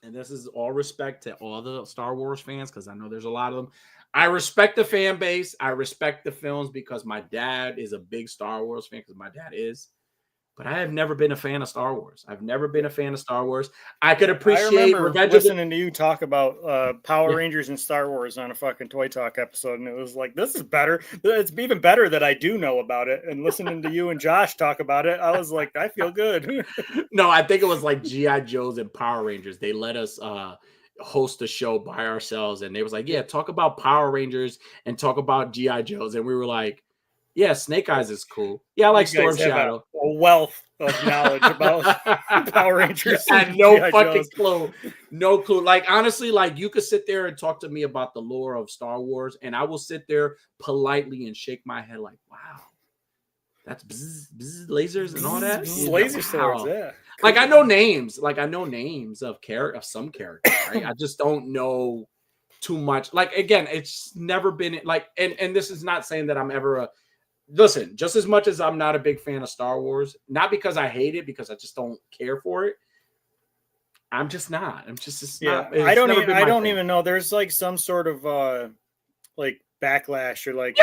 and this is all respect to all the Star Wars fans, because I know there's a lot of them. I respect the fan base. I respect the films because my dad is a big Star Wars fan, because my dad is. But I have never been a fan of Star Wars. I've never been a fan of Star Wars. I could appreciate listening to you talk about Power Rangers and Star Wars on a fucking Toy Talk episode, and it was like, this is better. It's even better that I do know about it. And listening to you and Josh talk about it, I was like, I feel good. No, I think it was like G.I. Joes and Power Rangers. They let us host a show by ourselves, and they was like, yeah, talk about Power Rangers and talk about G.I. Joes. And we were like, yeah, Snake Eyes is cool. Yeah, I like Storm Shadow. A wealth of knowledge about Power Rangers. And no fucking clue. No clue. Like, honestly, like, you could sit there and talk to me about the lore of Star Wars, and I will sit there politely and shake my head like, wow, that's lasers and all that. Laser swords, yeah. Like, I know names. Like, I know names of some characters, right? I just don't know too much. Like, again, it's never been like, and this is not saying that I'm ever listen, just as much as I'm not a big fan of Star Wars, not because I hate it, because I just don't care for it. I'm just not. Not. I don't even know. There's like some sort of like backlash or like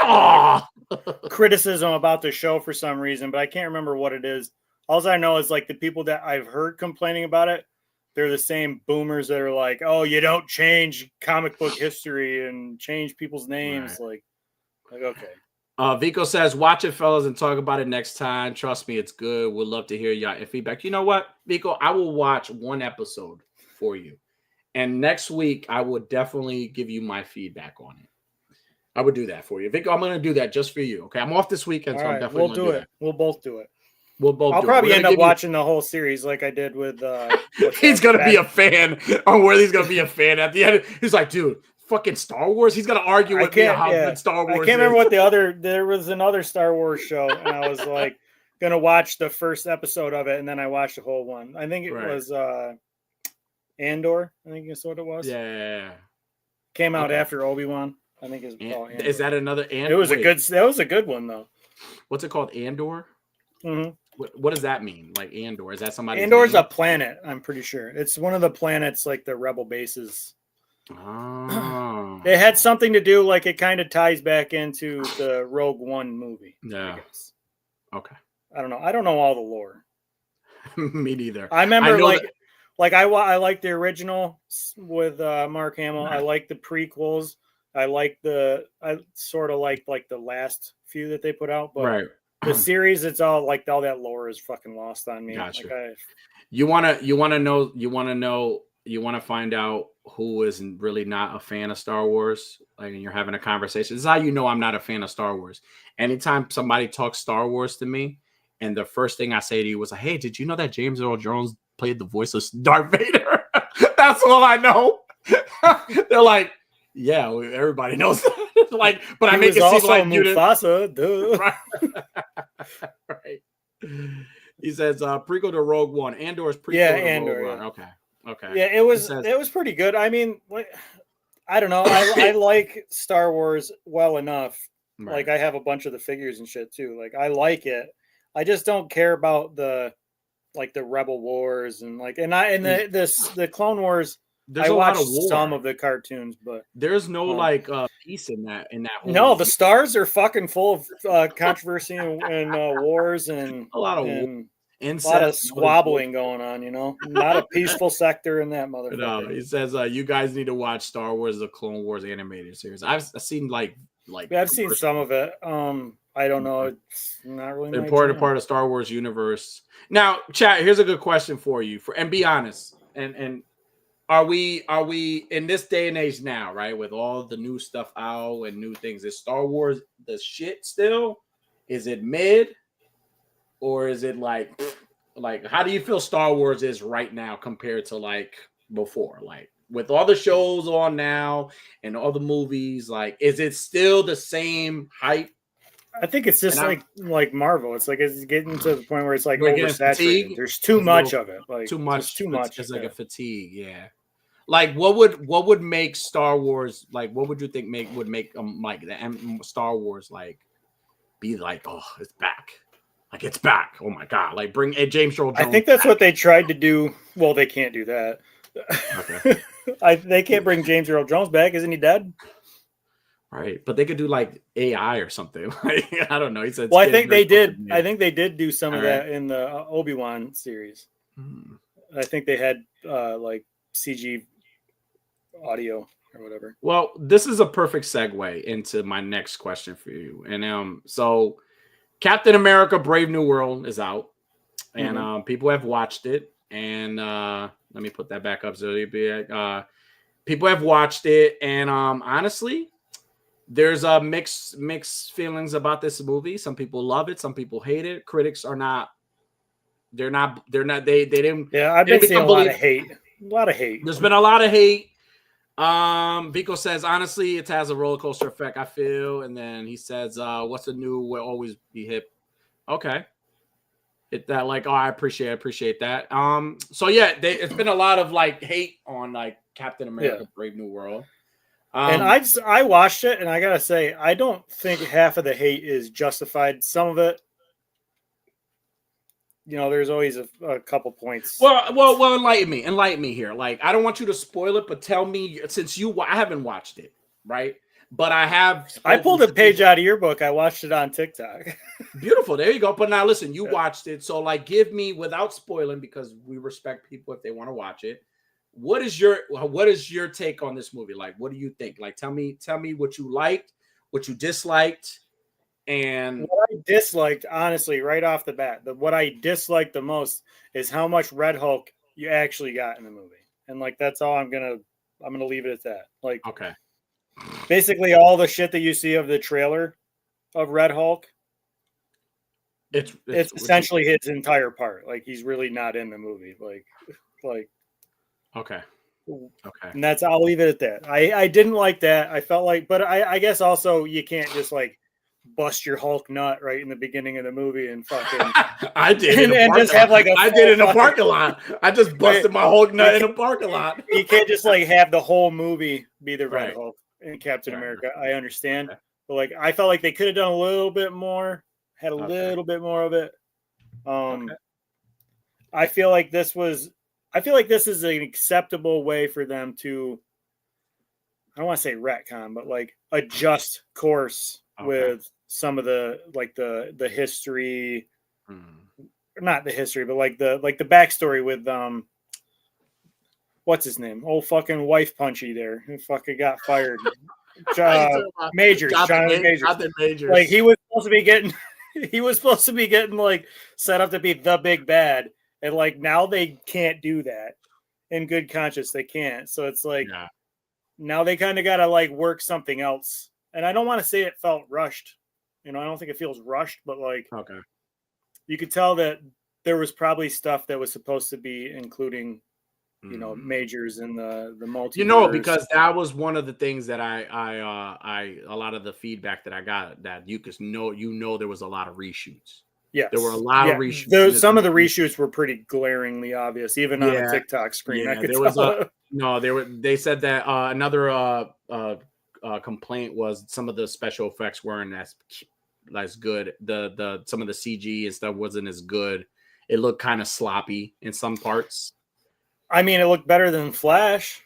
criticism about the show for some reason, but I can't remember what it is. All I know is like the people that I've heard complaining about it, they're the same boomers that are like, oh, you don't change comic book history and change people's names. Right. Like, okay. Vico says, watch it, fellas, and talk about it next time. Trust me, it's good. We'd love to hear y'all feedback. You know what, Vico? I will watch one episode for you. And next week, I will definitely give you my feedback on it. I would do that for you. Vic, I'm going to do that just for you. Okay. I'm off this weekend, so I'm definitely going to do that. We'll both do it. We'll both I'll probably end up watching the whole series like I did with he's gonna be a fan. Or where he's gonna be a fan at the end. He's like, dude, fucking Star Wars. He's gonna argue with me how good Star Wars. I can't remember what there was another Star Wars show, and I was like gonna watch the first episode of it, and then I watched the whole one. I think it was Andor. I think that's what it was. Yeah. Came out after Obi-Wan. I think it's called Andor. Is that another Andor? That was a good one though. What's it called? Andor? Mm-hmm. What does that mean? Like Andor? Is that somebody? Andor's a planet, I'm pretty sure. It's one of the planets, like the rebel bases. Oh. It had something to do, like it kind of ties back into the Rogue One movie. Yeah. Okay. I don't know. I don't know all the lore. Me neither. I remember I like the original with Mark Hamill. Right. I like the prequels. I sort of like the last few that they put out, but the series, it's all like all that lore is fucking lost on me. Gotcha. Like you want to find out who is really not a fan of Star Wars, like, and you're having a conversation. This is how you know I'm not a fan of Star Wars. Anytime somebody talks Star Wars to me, and the first thing I say to you was like, "Hey, did you know that James Earl Jones played the voice of Darth Vader?" That's all I know. They're like, "Yeah, everybody knows that." Like, but I make it seem like Mufasa, duh. Right. He says prequel to Rogue One. Andor's prequel to Rogue One. Okay. Yeah, it was pretty good. I mean, I don't know. I like Star Wars well enough. Right. Like I have a bunch of the figures and shit too. Like I like it. I just don't care about the Rebel Wars and the Clone Wars. I watched some of the cartoons, but there's no peace in that whole no, the stars are fucking full of controversy and wars and a lot of squabbling going on, you know. Not a peaceful sector in that motherfucker. No, he says you guys need to watch Star Wars: The Clone Wars animated series. I've seen I've seen some of it. I don't know. It's not really an important part of Star Wars universe. Now, chat, here's a good question for you. And be honest. And are we in this day and age now, right? With all the new stuff out and new things, is Star Wars the shit still? Is it mid? Or is it like how do you feel Star Wars is right now compared to like before? Like with all the shows on now and all the movies, like is it still the same hype? I think it's just like Marvel. It's like it's getting to the point where it's like oversaturated. There's too much of it. Like too much. It's like a fatigue. Yeah. Like what would make Star Wars like? What would you think would make like the Star Wars like be like? Oh, it's back. Like it's back. Oh my god! Like bring James Earl Jones. I think that's what they tried to do. Well, they can't do that. Okay. They can't bring James Earl Jones back. Isn't he dead? Right, but they could do like AI or something. I don't know. He said. Well, I think they did. I think they did do some of that in the Obi-Wan series. I think they had like CG audio or whatever. Well, this is a perfect segue into my next question for you. And so Captain America Brave New World is out, and people have watched it. And let me put that back up so people have watched it, and honestly, there's mixed feelings about this movie. Some people love it, some people hate it. Critics are not. They didn't. Yeah, I've been seeing a lot of hate. There's been a lot of hate. Vico says, honestly, it has a roller coaster effect, I feel. And then he says, what's the new will always be hip? Okay. I appreciate that. So yeah, it's been a lot of like hate on like Captain America Brave New World. And I watched it, and I gotta say, I don't think half of the hate is justified. Some of it, you know, there's always a couple points. Well, enlighten me here. Like, I don't want you to spoil it, but tell me, since I haven't watched it, right? But I have. I pulled a page out of your book. I watched it on TikTok. Beautiful. There you go. But now listen, you watched it. So like, give me, without spoiling, because we respect people if they want to watch it. What is your take on this movie? Like, what do you think? Like, tell me what you liked, what you disliked. And what I disliked, honestly, right off the bat, what I disliked the most is how much Red Hulk you actually got in the movie. And like, that's all I'm gonna leave it at that. Like, okay. basically all the shit that you see of the trailer of Red Hulk. It's essentially his entire part. Like he's really not in the movie. Like okay. And I'll leave it at that. I didn't like that. I felt like, but I guess also you can't just like bust your Hulk nut right in the beginning of the movie and fucking. I did and just have like I did in a parking lot. I just busted my Hulk nut in a parking lot. You can't just like have the whole movie be the Red Right. Hulk and Captain Right. America. I understand, Okay. but like I felt like they could have done a little bit more. Had a little bit more of it. I feel like this is an acceptable way for them to, I don't want to say retcon, but like adjust course with some of the like the history, not the history, but like the backstory with what's his name? Old fucking wife punchy there who fucking got fired. Majors, Jonathan Majors. Like he was supposed to be getting like set up to be the big bad, and like now they can't do that in good conscience. They can't. So it's like now they kind of got to like work something else. And I don't want to say it felt rushed. I don't think it feels rushed, but like you could tell that there was probably stuff that was supposed to be including. Majors in the multiverse. Because that was one of the things that I a lot of the feedback that I got that you could know there was a lot of reshoots. Yes. There were a lot of reshoots. Some of the reshoots were pretty glaringly obvious, even on a TikTok screen. Yeah, they said that another complaint was some of the special effects weren't as good. The some of the CG and stuff wasn't as good. It looked kind of sloppy in some parts. I mean, it looked better than Flash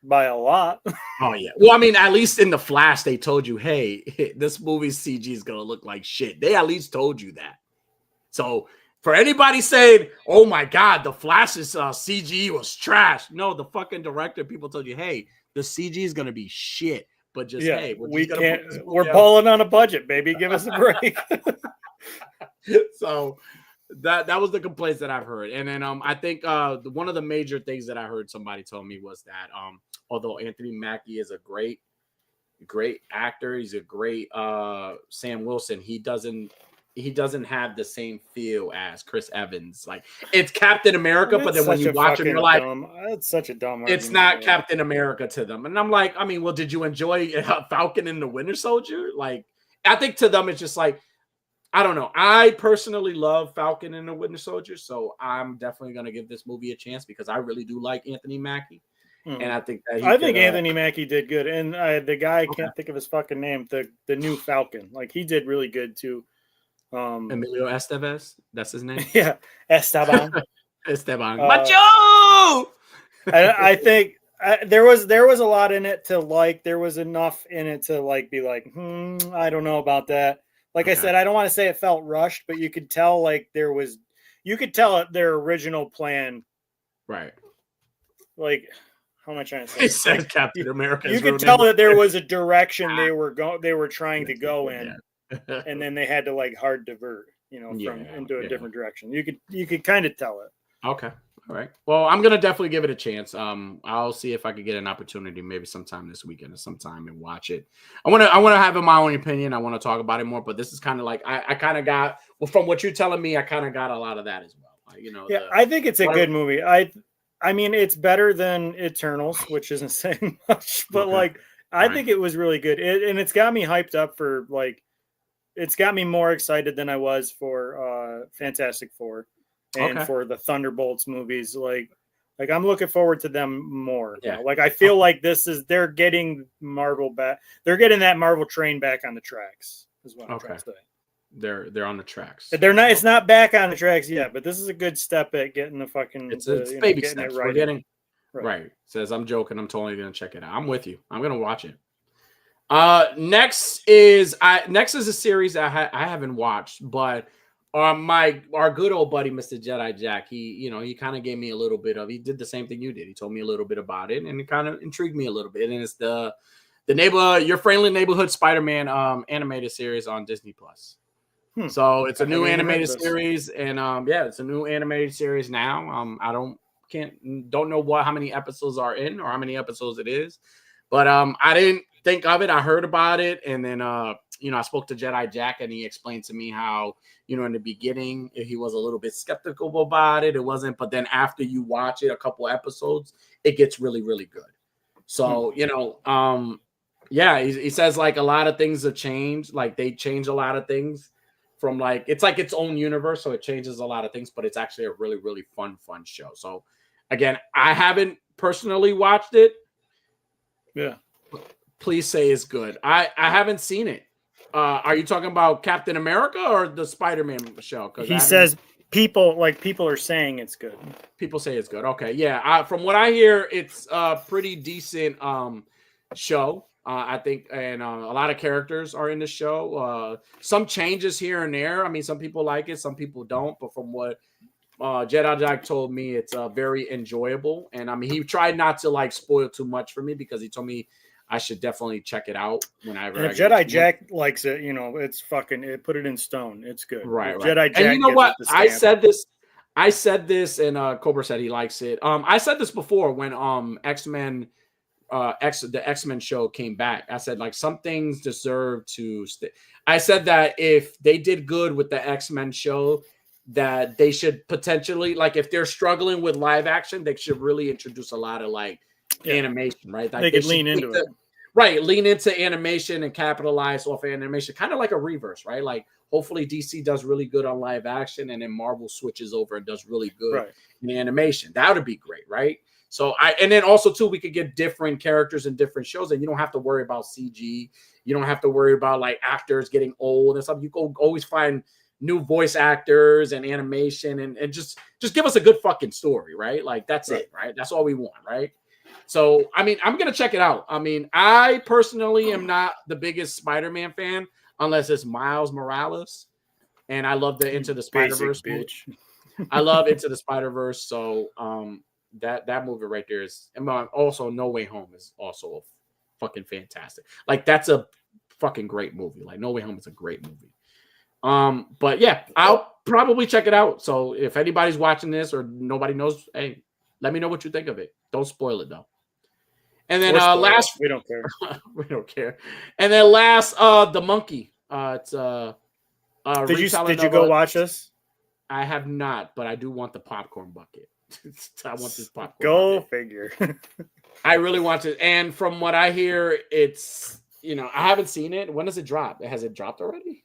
by a lot. Oh, yeah. Well, I mean, at least in the Flash, they told you, hey, this movie's CG is going to look like shit. They at least told you that. So for anybody saying, oh, my God, the Flash's CG was trash. No, the fucking director, people told you, hey, the CG is going to be shit. But just, hey, we're balling on a budget, baby. Give us a break. So that was the complaints that I've heard. And then I think one of the major things that I heard somebody tell me was that although Anthony Mackie is a great actor, he's a great Sam Wilson, he doesn't have the same feel as Chris Evans. Like it's Captain America, but then when you watch it, you're like, that's such a dumb it's not Captain America to them. And I'm like, I mean, well, did you enjoy Falcon and the Winter Soldier? Like, I think to them, it's just like, I don't know. I personally love Falcon and the Winter Soldier, so I'm definitely going to give this movie a chance because I really do like Anthony Mackie. And I think that Anthony Mackie did good. And the guy, I can't think of his fucking name, the new Falcon. Like, he did really good, too. Emilio Estevez, that's his name? Yeah, Esteban. Macho! I think there was a lot in it to like. There was enough in it to like be like, I don't know about that. Like I said, I don't want to say it felt rushed, but you could tell like their original plan. Right. Like, how am I trying to say? It said Captain America. You could tell that there was a direction they were trying to go in, and then they had to like hard divert, into a different direction. You could kind of tell it. Okay. All right. Well, I'm gonna definitely give it a chance. I'll see if I could get an opportunity, maybe sometime this weekend or sometime, and watch it. I want to have my own opinion. I want to talk about it more, but this is kind of like I kind of got from what you're telling me. I kind of got a lot of that as well. I think it's a good movie. I mean, it's better than Eternals, which isn't saying much, but I think it was really good, and it's got me hyped up for it's got me more excited than I was for Fantastic Four. And for the Thunderbolts movies, like I'm looking forward to them more. Yeah. Like I feel like they're getting Marvel back. They're getting that Marvel train back on the tracks. Is what I'm trying to say. They're on the tracks. They're not. It's not back on the tracks yet, but this is a good step at getting the fucking. It's baby steps. Right. We're getting right. Says I'm joking. I'm totally gonna check it out. I'm with you. I'm gonna watch it. Next is a series I haven't watched, but. Our good old buddy, Mr. Jedi Jack, he kind of gave me a little bit of, he did the same thing you did. He told me a little bit about it and it kind of intrigued me a little bit. And it's the Your Friendly Neighborhood Spider-Man animated series on Disney Plus. So it's a new animated series and it's a new animated series now. I don't know how many episodes are in or how many episodes it is, but I think of it. I heard about it, and then I spoke to Jedi Jack, and he explained to me how, in the beginning he was a little bit skeptical about it. It wasn't, but then after you watch it a couple episodes, it gets really, really good. So, he says like a lot of things have changed. Like they change a lot of things from like, it's like its own universe. So it changes a lot of things, but it's actually a really, really fun show. So again, I haven't personally watched it. Yeah. Please say it's good. I haven't seen it. Are you talking about Captain America or the Spider-Man show? He says people are saying it's good. People say it's good. Okay, yeah. From what I hear, it's a pretty decent show. I think, and a lot of characters are in the show. Some changes here and there. I mean, some people like it, some people don't. But from what Jedi Jack told me, it's very enjoyable. And I mean, he tried not to like spoil too much for me because he told me I should definitely check it out whenever. And if Jedi Jack likes it, it's fucking. Put it in stone. It's good. Right. Jedi Jack. And you know what? I said this, and Cobra said he likes it. I said this before when X-Men, the X-Men show came back. I said like some things deserve to stay. I said that if they did good with the X-Men show, that they should potentially, like, if they're struggling with live action, they should really introduce a lot of like animation, right? Like, they could lean into it. Right, lean into animation and capitalize off animation, kind of like a reverse, right? Like, hopefully DC does really good on live action, and then Marvel switches over and does really good in animation. That would be great, right? So and then also too, we could get different characters in different shows, and you don't have to worry about CG. You don't have to worry about like actors getting old and stuff. You can always find new voice actors and animation, and just give us a good fucking story, right? Like that's it, right? That's all we want, right? So, I mean, I'm going to check it out. I mean, I personally am not the biggest Spider-Man fan unless it's Miles Morales. And I love the Into the Spider-Verse bitch. I love Into the Spider-Verse. So, that movie right there is, and also No Way Home is also fucking fantastic. Like, that's a fucking great movie. Like, No Way Home is a great movie. But yeah, I'll probably check it out. So, if anybody's watching this or nobody knows, hey, let me know what you think of it. Don't spoil it though. And then last, we don't care. We don't care. And then last, The Monkey. It's did you go watch this? I have not, but I do want the popcorn bucket. I want this popcorn. Go bucket. figure. I really want to. And from what I hear, it's I haven't seen it. When does it drop? Has it dropped already?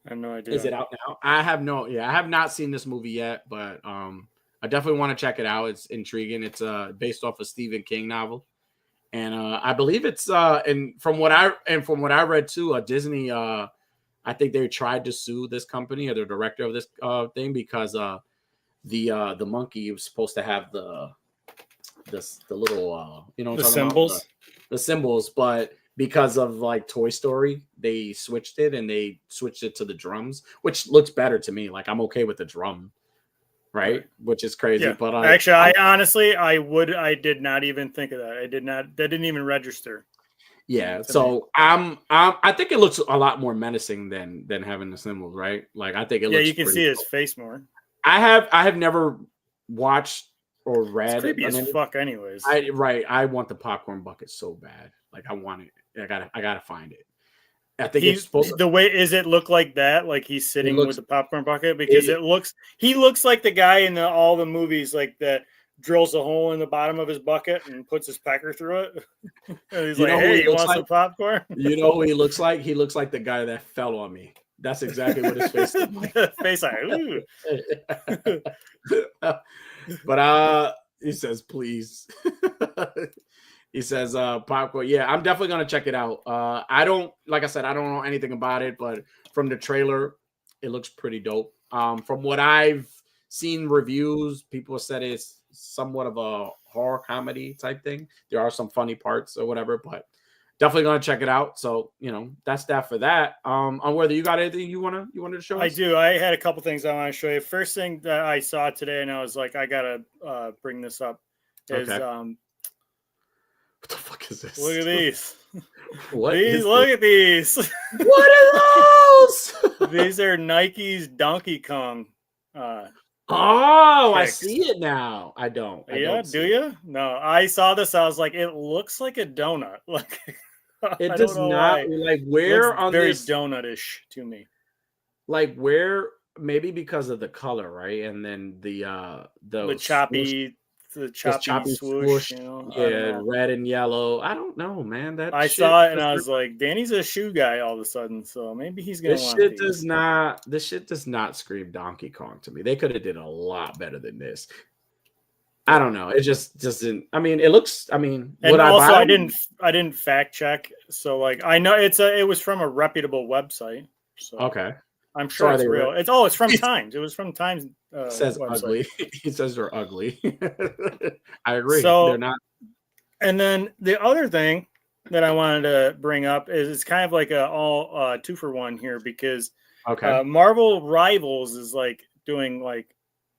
I have no idea. Is it out now? I have not seen this movie yet, but I definitely want to check it out. It's intriguing. It's based off a Stephen King novel. And I believe it's and from what I read too, Disney I think they tried to sue this company or the director of this thing because the monkey was supposed to have the little the symbols, the symbols, but because of like Toy Story, they switched it to the drums, which looks better to me. Like I'm okay with the drum. Right, which is crazy. Yeah. But actually, I did not even think of that. That didn't even register. Yeah, so I think it looks a lot more menacing than having the symbols, right? Like I think it looks. Yeah, you can see his face more. I have never watched or read. It's creepy as fuck, anyways. I want the popcorn bucket so bad. Like I want it. I gotta find it. I think it's supposed to. The way is it look like that? Like he's sitting with the popcorn bucket because he looks like the guy in all the movies like that drills a hole in the bottom of his bucket and puts his pecker through it. And he's like, "Hey, you want some popcorn?" You know who he looks like? He looks like the guy that fell on me. That's exactly what his face looks like. Face like, ooh. But he says, please. He says, popcorn. Yeah, I'm definitely going to check it out. Like I said, I don't know anything about it, but from the trailer, it looks pretty dope. From what I've seen reviews, people said it's somewhat of a horror comedy type thing. There are some funny parts or whatever, but definitely going to check it out. So, that's that for that. On whether you got anything you wanted to show us? I do. I had a couple things I want to show you. First thing that I saw today, and I was like, I got to bring this up, is what the fuck is this? Look at these. Look at these. What are those? These are Nike's Donkey Kong. I see it now. I don't. Do you? No, I saw this. I was like, it looks like a donut. Like, It does not like where on very this donutish to me. Like where maybe because of the color, right? And then the choppy swoosh, you know. Yeah, red and yellow. I don't know, man. I saw it and I was like, Danny's a shoe guy all of a sudden, so maybe he's gonna want these. This shit does not scream Donkey Kong to me. They could have did a lot better than this. I don't know. It just doesn't. I mean, it looks. I mean, and also I didn't fact check, so like I know it was from a reputable website. So okay, I'm sure it's real. It's from Times. It was from Times. It says website. Ugly. He says they're ugly. I agree. So they're not. And then the other thing that I wanted to bring up is it's kind of like a all 2-for-1 here because Marvel Rivals is like doing like.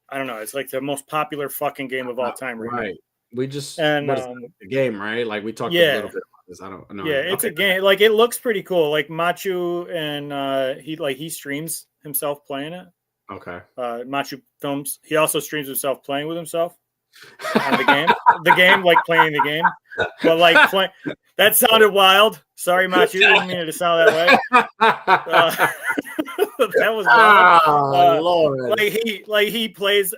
I don't know. It's like the most popular fucking game of all time, right? We just and the game, right? Like we talked a little bit about this. I don't know. Yeah, it's a game. Like it looks pretty cool. Like Machu and he streams himself playing it. Okay. Machu films. He also streams himself playing with himself on the game. The game, like playing the game, but like playing. That sounded wild. Sorry, Machu. Didn't mean it to sound that way. That was wild. Lord. Like he plays.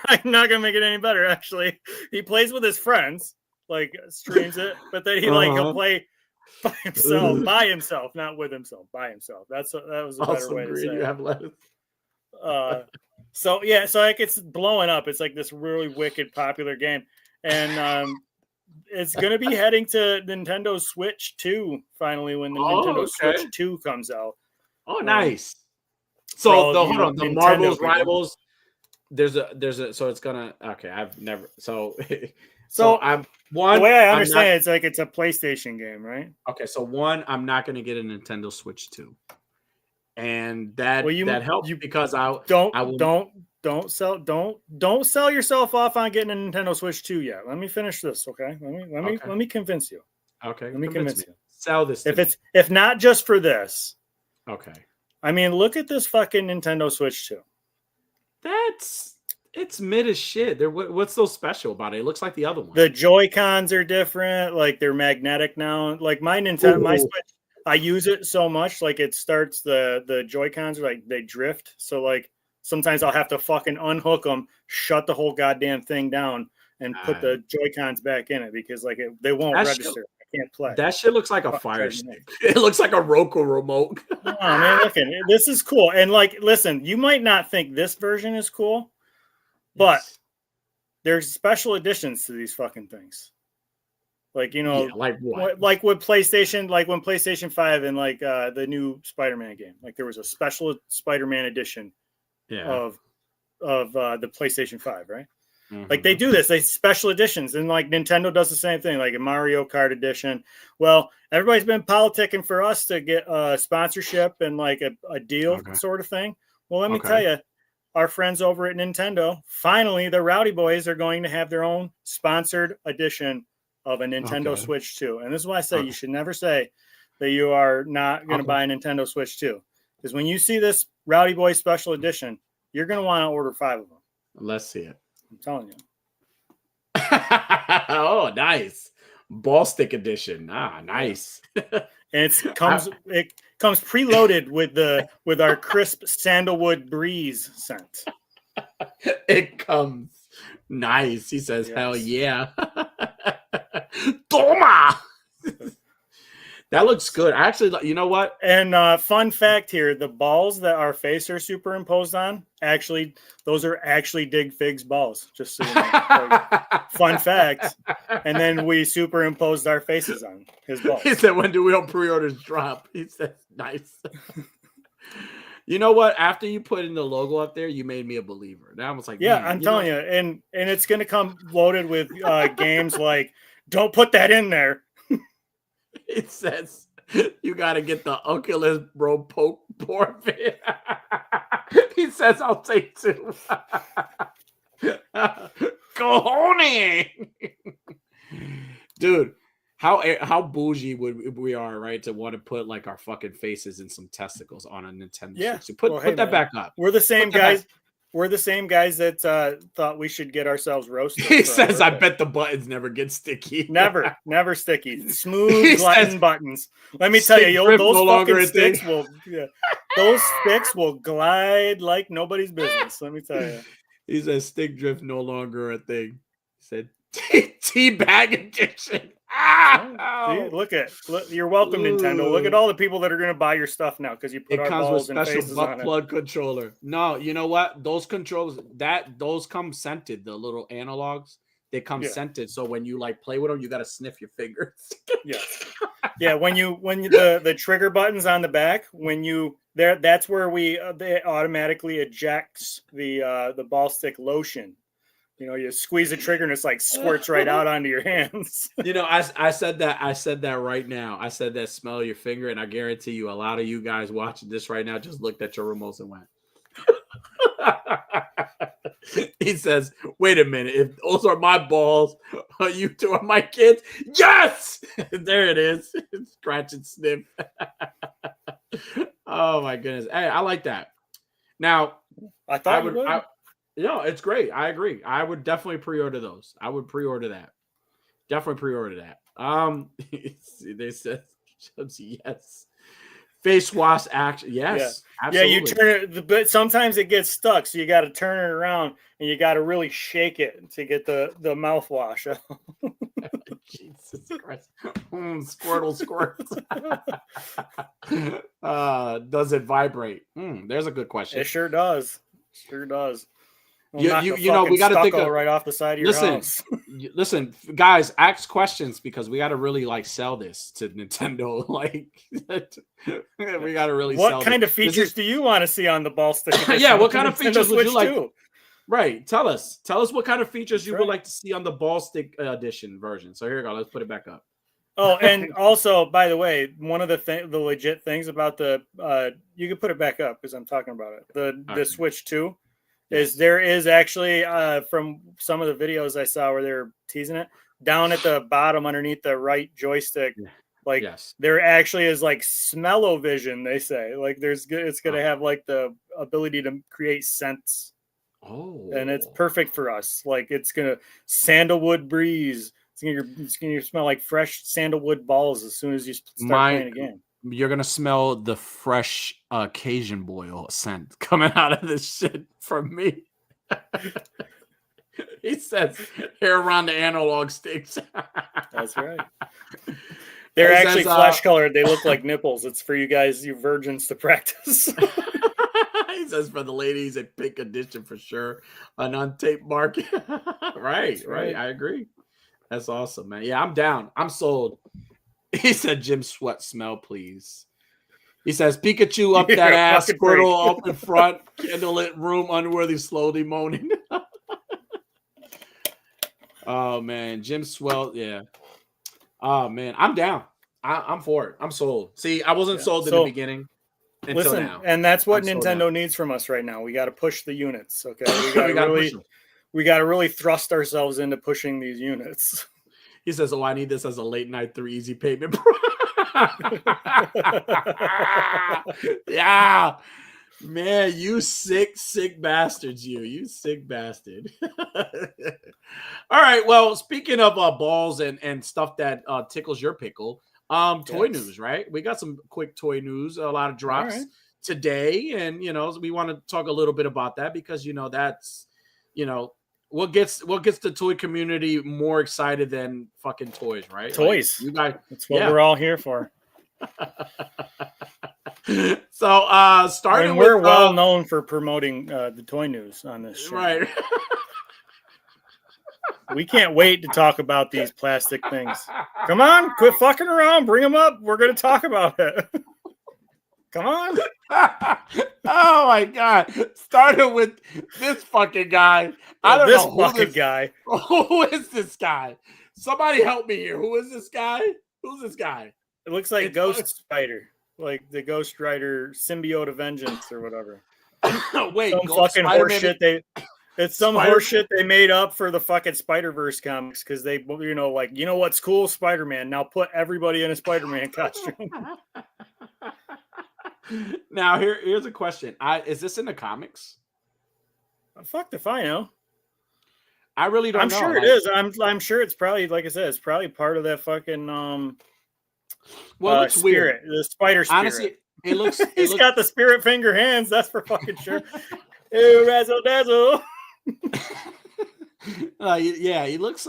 I'm not gonna make it any better. Actually, he plays with his friends, like streams it, but then he'll play by himself, not with himself, by himself. That was a better way to say you have left. So like it's blowing up. It's like this really wicked popular game, and it's gonna be heading to Nintendo Switch 2 finally when the Nintendo Switch 2 comes out. Oh, nice. So hold on, the Marvel's Rivals. There's a so it's gonna I've never so I'm one. The way I understand it's a PlayStation game, right? Okay, so one, I'm not gonna get a Nintendo Switch 2, and that helps because don't sell yourself off on getting a Nintendo Switch 2 yet. Let me finish this, okay? Let me convince you. Okay, let me convince you. Sell this. If not just for this. Okay. I mean, look at this fucking Nintendo Switch 2. It's mid as shit. What's so special about it? It looks like the other one. The Joy-Cons are different. Like they're magnetic now. Like my Switch, I use it so much. Like it starts the Joy-Cons are like they drift. So like sometimes I'll have to fucking unhook them, shut the whole goddamn thing down, and put the Joy-Cons back in it because like they won't register. Can't play. That shit looks like a fire stick. It looks like a Roku remote. Oh man, look, this is cool. And like, listen, you might not think this version is cool, but there's special editions to these fucking things. Like like what? Like with PlayStation, like when PlayStation 5 and like the new Spider-Man game, like there was a special Spider-Man edition of the PlayStation 5, right? Mm-hmm. Like they do this, they special editions, and like Nintendo does the same thing, like a Mario Kart edition. Well, everybody's been politicking for us to get a sponsorship and like a deal sort of thing. Well, let me tell you, our friends over at Nintendo, finally, the Rowdy Boys are going to have their own sponsored edition of a Nintendo Switch 2. And this is why I say you should never say that you are not going to buy a Nintendo Switch 2. Because when you see this Rowdy Boys special edition, you're going to want to order 5 of them. Let's see it. I'm telling you. Oh, nice. Ball stick edition. Nice. And it comes preloaded with our crisp sandalwood breeze scent. It comes nice. He says, hell yeah. Toma. That looks good. Actually, you know what? And fun fact here, the balls that our face are superimposed on, those are actually Dig Fig's balls. Just so you know. Like, fun fact. And then we superimposed our faces on his balls. He said, when do we all pre-orders drop? He said, nice. You know what? After you put in the logo up there, you made me a believer. Now I was like, I'm telling you. And it's going to come loaded with games like, don't put that in there. It says you got to get the Oculus Bro Poke Forfeit. He says, I'll take 2. Cojones. Dude, how bougie would we are, right, to want to put like our fucking faces and some testicles on a Nintendo Switch. Put that back up. We're the same guys. we're the same guys that thought we should get ourselves roasted. He says, "I bet the buttons never get sticky. Never sticky. Smooth gliding buttons. Let me tell you, those no fucking sticks will. Yeah, those sticks will glide like nobody's business. Let me tell you." He says, "Stick drift no longer a thing." He said, "Teabag addiction." See, look, you're welcome, Nintendo. Look at all the people that are going to buy your stuff now because you put our balls and faces on it. It comes with special butt plug controller. No, you know what? Those controllers, those come scented. The little analogs, they come scented. So when you like play with them, you got to sniff your fingers. Yes. Yeah. When the trigger buttons on the back, that's where they automatically ejects the ball stick lotion. You know, you squeeze the trigger and it's like squirts right out onto your hands. You know, I said that right now. I said that smell your finger, and I guarantee you a lot of you guys watching this right now just looked at your remotes and went. He says, "Wait a minute, if those are my balls, you two are my kids." Yes! There it is. Scratch and sniff. Oh my goodness. Hey, I like that. Now, I thought you would. No, it's great. I agree. I would definitely pre-order those. I would pre-order that. Definitely pre-order that. They said yes. Face wash action. Yes. Yeah. Absolutely. Yeah, you turn it, but sometimes it gets stuck, so you got to turn it around and you got to really shake it to get the mouthwash out. Jesus Christ. Squirtle squirts. Does it vibrate? There's a good question. It sure does. Sure does. You know, we got to think right off the side of your house. Listen, guys, ask questions because we got to really like sell this to Nintendo. Like, we got to really. What kind of features do you want to see on the ball stick? Yeah, what kind of features would you like? Too? Right, tell us what kind of features you would like to see on the ball stick edition version. So here we go. Let's put it back up. Oh, and also, by the way, one of the legit things about the you can put it back up because I'm talking about it. The Switch 2. There is actually from some of the videos I saw where they're teasing it down at the bottom underneath the right joystick, like there actually is like smell-o-vision. They say like it's going to have like the ability to create scents. Oh, and it's perfect for us. Like it's going to sandalwood breeze. It's going to smell like fresh sandalwood balls as soon as you start playing a game. You're gonna smell the fresh Cajun boil scent coming out of this shit from me. He says hair around the analog sticks. That's right. They're actually flesh colored. They look like nipples. It's for you guys, you virgins, to practice. He says for the ladies, a pink edition for sure. An untaped market. Right. I agree. That's awesome, man. Yeah, I'm down. I'm sold. He said, "Jim Sweat smell, please." He says, "Pikachu up that ass, Squirtle up in front, candlelit room, unworthy, slowly moaning." Oh man, Jim Swell, yeah. Oh man, I'm down. I'm for it. I'm sold. See, I wasn't sold in the beginning. Until now. And that's what Nintendo needs from us right now. We got to push the units. Okay, we got to really thrust ourselves into pushing these units. He says, "Oh, I need this as a late night 3 easy payment." Yeah, man, you sick bastards, you sick bastard. All right, well, speaking of balls and stuff that tickles your pickle, toy news, right? We got some quick toy news, a lot of drops today, and we want to talk a little bit about that because that's what gets the toy community more excited than fucking toys, right? Toys. Like, you guys, that's what we're all here for. So starting we're well known for promoting the toy news on this show. Right. We can't wait to talk about these plastic things. Come on, quit fucking around. Bring them up. We're going to talk about it. Come on. Oh my God. Started with this fucking guy. I don't know who this guy. Who is this guy? Somebody help me here. Who is this guy? Who's this guy? It looks like Ghost Spider. Like the Ghost Rider Symbiote of Vengeance or whatever. Wait, some fucking horseshit it's some horseshit they made up for the fucking Spider-Verse comics because they, what's cool? Spider-Man. Now put everybody in a Spider-Man costume. Now here's a question. Is this in the comics? Fuck if I know. I really don't know. I'm sure it is. I'm sure it's probably, like I said, it's probably part of that fucking well, it looks spirit, weird. the spider spirit. Honestly, it looks. He's got the spirit finger hands. That's for fucking sure. Ew, razzle dazzle. Yeah, he looks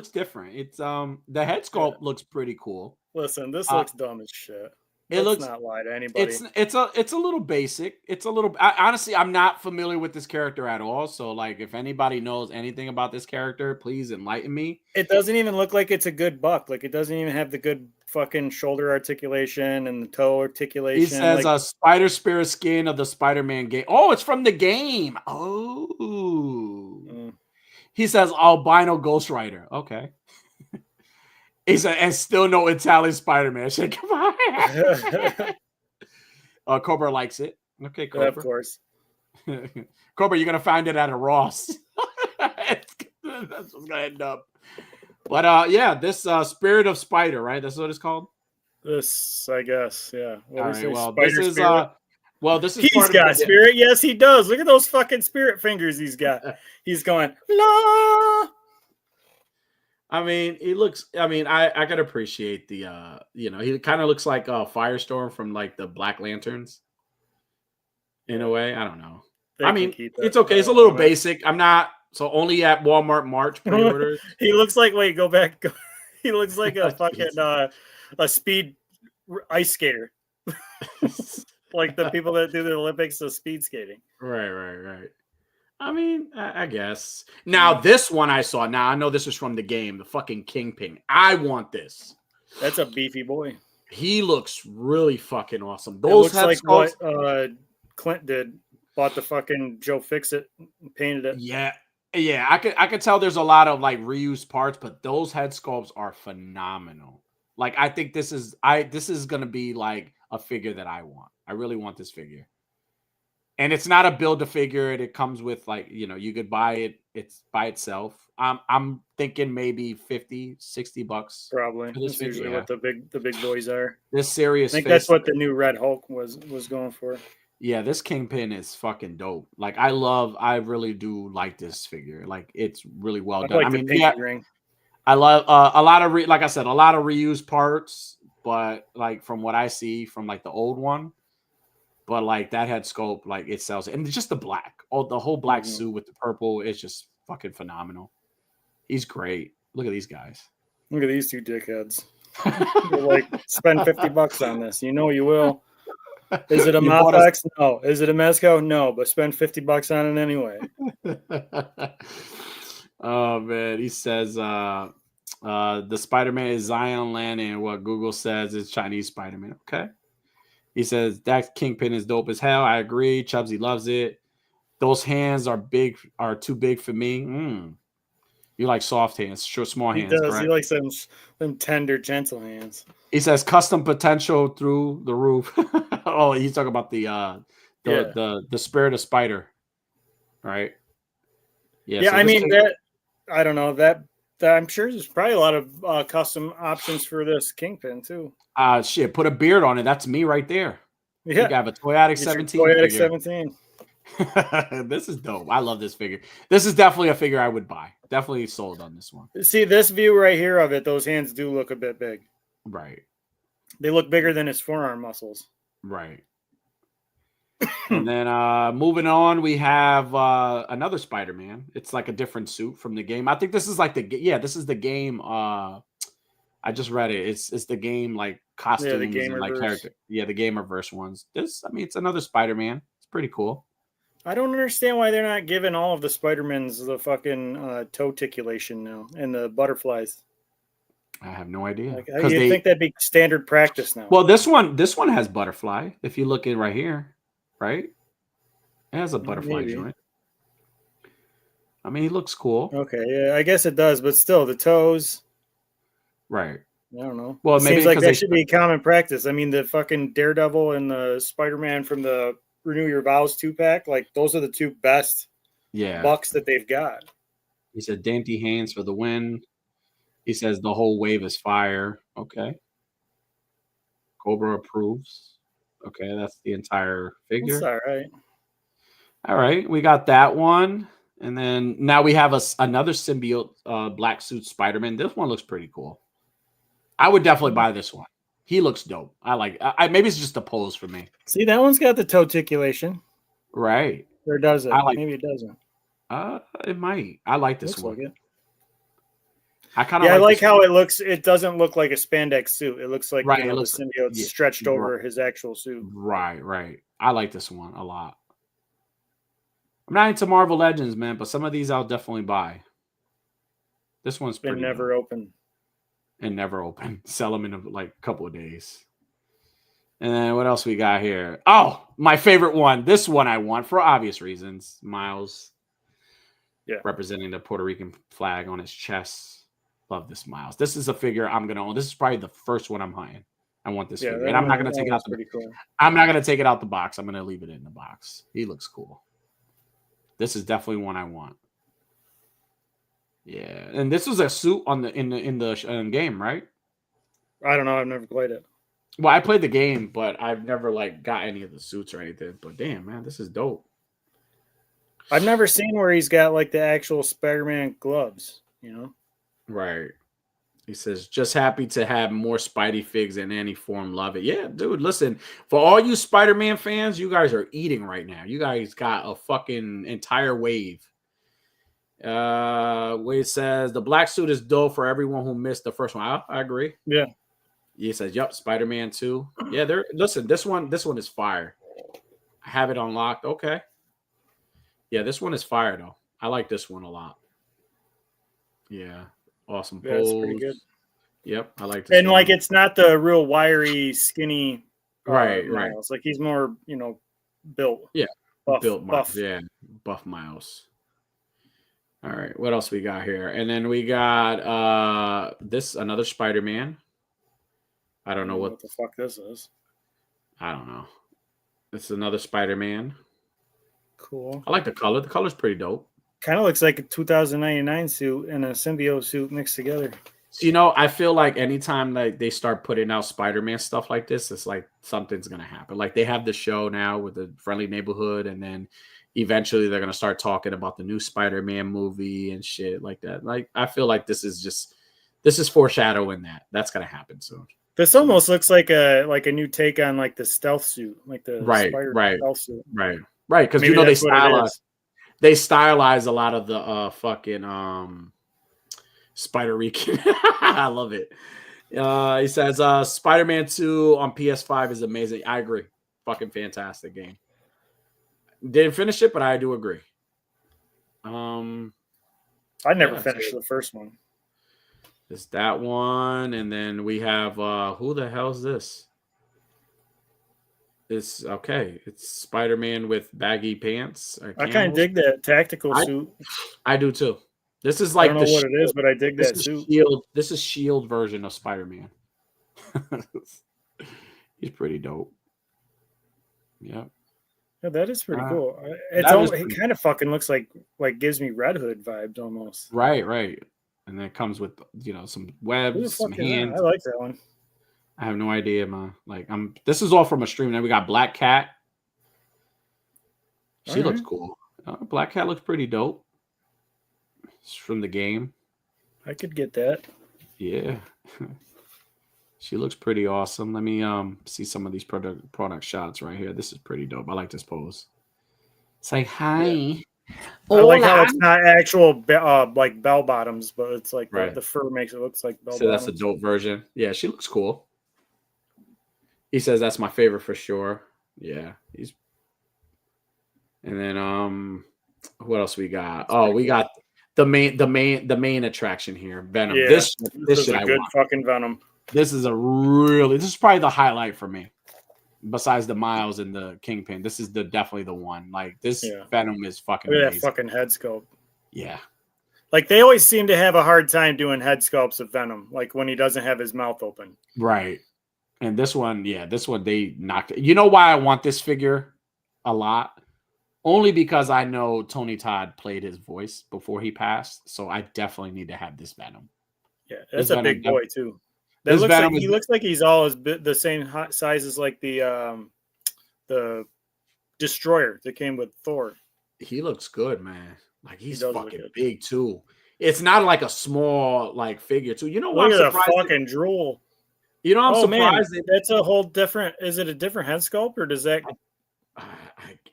different. It's the head sculpt looks pretty cool. Listen, this looks dumb as shit. Let's not lie to anybody. It's a little basic. It's a little. Honestly, I'm not familiar with this character at all. So, like, if anybody knows anything about this character, please enlighten me. It doesn't even look like it's a good buck. Like, it doesn't even have the good fucking shoulder articulation and the toe articulation. He says a spider spirit skin of the Spider-Man game. Oh, it's from the game. Oh. He says albino Ghost Rider. Okay. He said, and still no Italian Spider-Man. I said, come on. Cobra likes it. Okay, Cobra. Yeah, of course. Cobra, you're going to find it at a Ross. That's what's going to end up. But, yeah, this Spirit of Spider, right? That's what it's called? This, I guess, yeah. All right, well, this is he's got spirit. Yes, he does. Look at those fucking spirit fingers he's got. He's going, la. I mean, he looks. I mean, I can appreciate the. He kind of looks like Firestorm from like the Black Lanterns. In a way, I don't know. I mean, it's okay. It's a little basic. I'm not only at Walmart March pre-orders. He looks like. Wait, go back. He looks like a fucking a speed ice skater. Like the people that do the Olympics of speed skating. Right. I mean, I guess. Now, this one I saw. Now, I know this is from the game, the fucking Kingpin. I want this. That's a beefy boy. He looks really fucking awesome. Those looks like what Clint did. Bought the fucking Joe Fix-It and painted it. Yeah. I could tell there's a lot of like reused parts, but those head sculpts are phenomenal. Like, I think this is going to be like a figure that I want. I really want this figure. And it's not a build a figure. It comes with like, you could buy it. It's by itself. I'm thinking maybe $50-$60. Probably. That's usually what the big boys are. This serious. I think that's what the new Red Hulk was going for. Yeah, this Kingpin is fucking dope. Like, I really do like this figure. Like, it's really well done. Like the pinky ring. I love a lot of like I said, a lot of reused parts, but like from what I see from like the old one. But like that head sculpt, like it sells, and just the black, the whole black suit with the purple is just fucking phenomenal. He's great. Look at these guys. Look at these two dickheads. You're like, spend $50 on this. You know you will. Is it a Malpex? No. Is it a Mezco? No. But spend $50 on it anyway. Oh man, he says the Spider-Man is Zion Land, and what Google says is Chinese Spider-Man. Okay. He says that Kingpin is dope as hell. I agree. Chubsy loves it. Those hands are too big for me. You like soft hands, small hands. He does. Correct? He likes them tender, gentle hands. He says custom potential through the roof. Oh, he's talking about the Spirit of Spider, right? Yeah. So I mean that. I don't know that. I'm sure there's probably a lot of custom options for this Kingpin too. Shit, put a beard on it. That's me right there. Yeah, you have a Toyetic 17. Toyetic 17. This is dope. I love this figure. This is definitely a figure I would buy. Definitely sold on this one. See this view right here of it. Those hands do look a bit big. Right. They look bigger than his forearm muscles. Right. And then moving on, we have another Spider-Man. It's like a different suit from the game. I think this is like this is the game. I just read it. It's the game like costumes and like character. Yeah, the Gamerverse ones. It's another Spider-Man. It's pretty cool. I don't understand why they're not giving all of the Spider-Mans the fucking toe articulation now and the butterflies. I have no idea. Like, you think that'd be standard practice now? Well, this one has butterfly. If you look at right here, right? It has a butterfly joint. I mean, he looks cool. Okay, yeah, I guess it does, but still, the toes. Right. I don't know. Well, it seems like that should be common practice. I mean, the fucking Daredevil and the Spider-Man from the Renew Your Vows 2-pack, like those are the two best bucks that they've got. He said dainty hands for the win. He says the whole wave is fire. Okay. Cobra approves. Okay, that's the entire figure. That's all right. All right, we got that one. And then now we have another symbiote black suit Spider-Man. This one looks pretty cool. I would definitely buy this one. He looks dope. I like maybe it's just a pose for me. See, that one's got the toticulation. Right. Or does it? Maybe it doesn't. It might. I like this one. Like it. I like how it looks. It doesn't look like a spandex suit. It looks like right, the symbiote stretched over his actual suit. Right. I like this one a lot. I'm not into Marvel Legends, man, but some of these I'll definitely buy. This one's pretty never open. And never open. Sell them in like a couple of days. And then what else we got here? Oh, my favorite one. This one I want for obvious reasons. Miles. Yeah. Representing the Puerto Rican flag on his chest. Love this Miles. This is a figure I'm gonna own. This is probably the first one I'm hunting. I want this figure. And I'm not gonna take it out I'm not gonna take it out the box. I'm gonna leave it in the box. He looks cool. This is definitely one I want. Yeah, and this was a suit on in the game, right? I don't know. I've never played it. Well, I played the game, but I've never like got any of the suits or anything. But damn, man, this is dope. I've never seen where he's got like the actual Spider-Man gloves. You know? Right. He says, just happy to have more Spidey figs in any form. Love it. Yeah, dude, listen, for all you Spider-Man fans, you guys are eating right now. You guys got a fucking entire wave. Wade says, the black suit is dope for everyone who missed the first one. I agree. Yeah. He says, yep, Spider-Man 2. Yeah, listen, this one is fire. I have it unlocked. Okay. Yeah, this one is fire, though. I like this one a lot. Yeah. Awesome pose. Yeah, it's pretty good. Yep, I like this. And like it's not the real wiry, skinny right. Miles. Like he's more, built. Yeah. Buff. Miles. Yeah, buff Miles. All right, what else we got here? And then we got another Spider-Man. I don't know what the fuck this is. I don't know. It's another Spider-Man. Cool. I like the color. The color's pretty dope. Kind of looks like a 2099 suit and a symbiote suit mixed together. So, I feel like anytime like they start putting out Spider-Man stuff like this, it's like something's gonna happen. Like they have the show now with the Friendly Neighborhood, and then eventually they're gonna start talking about the new Spider-Man movie and shit like that. Like I feel like this is foreshadowing that. That's gonna happen soon. This almost looks like a new take on like the stealth suit, like the Spider stealth suit. Right. Because they stylize a lot of the fucking Spider Rican. I love it. He says Spider-Man 2 on PS5 is amazing. I agree. Fucking fantastic game. Didn't finish it, but I do agree. I never finished the first one. It's that one, and then we have who the hell is this? It's okay. It's Spider-Man with baggy pants. I kind of dig that tactical suit. I do too. This is like I don't know what it is, but I dig that suit. This is Shield version of Spider-Man. He's pretty dope. Yep. Yeah, that is pretty cool. It kind of fucking looks like gives me Red Hood vibes almost. Right. And then it comes with some webs, some hands. I like that one. I have no idea, man. This is all from a stream. Then we got Black Cat. She looks cool. Black Cat looks pretty dope. It's from the game. I could get that. Yeah. She looks pretty awesome. Let me see some of these product shots right here. This is pretty dope. I like this pose. Say hi. Yeah. I like how it's not actual like bell bottoms, but it's like the fur makes it looks like bell bottoms. So that's a dope version. Yeah, she looks cool. He says that's my favorite for sure. Yeah, and then what else we got? Oh, we got the main attraction here, Venom. Yeah, this is a good fucking Venom. This is probably the highlight for me. Besides the Miles and the Kingpin, this is definitely the one. Like this Venom is fucking look at amazing. that fucking head sculpt. Yeah. Like they always seem to have a hard time doing head sculpts of Venom, like when he doesn't have his mouth open. Right. And this one they knocked it. You know why I want this figure a lot? Only because I know Tony Todd played his voice before he passed, so I definitely need to have this Venom. Yeah, that's a big boy too. That looks like he looks like he's all the same size as like the Destroyer that came with Thor. he looks good, man. Like he's does look fucking good. big too. It's not like a small like figure too. You know what? Look I'm at the surprised. fucking drool. You know, I'm Oh man, surprised. that's a whole different. Is it a different head sculpt or does that?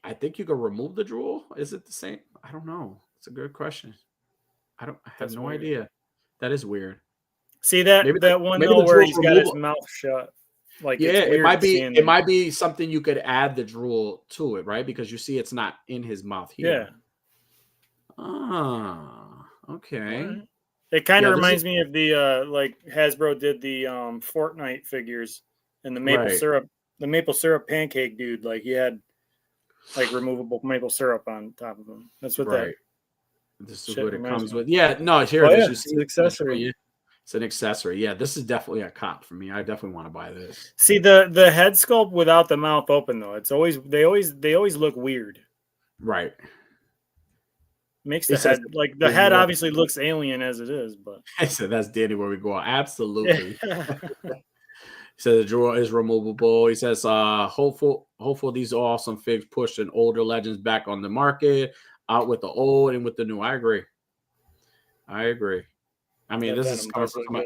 I think you can remove the drool. Is it the same? I don't know. It's a good question. I have That's no weird. idea. That is weird. See that one maybe though the where drool's he's got his removable. mouth shut. Like Yeah, it's weird seeing it might be something you could add the drool to it, right? Because you see it's not in his mouth here. Yeah. Ah, okay. Right. It kind of Yeah, reminds me of the like Hasbro did the Fortnite figures and the maple Right. syrup, pancake dude. Like he had like removable maple syrup on top of him. That's what that Right. This is shit what it reminds comes me of. with. Yeah, no, here Oh it is. yeah, You see it's an accessory. Yeah. It's an accessory. Yeah, this is definitely a cop for me. I definitely want to buy this. See the head sculpt without the mouth open though. It's always they always look weird. Right. Makes He the says head like the head obviously looks alien as it is, but I said that's Danny where we go. Absolutely. yeah. He says the drawer is removable. He says, hopeful these awesome figs push an older legends back on the market, out with the old and with the new. I agree. I mean, this is coming from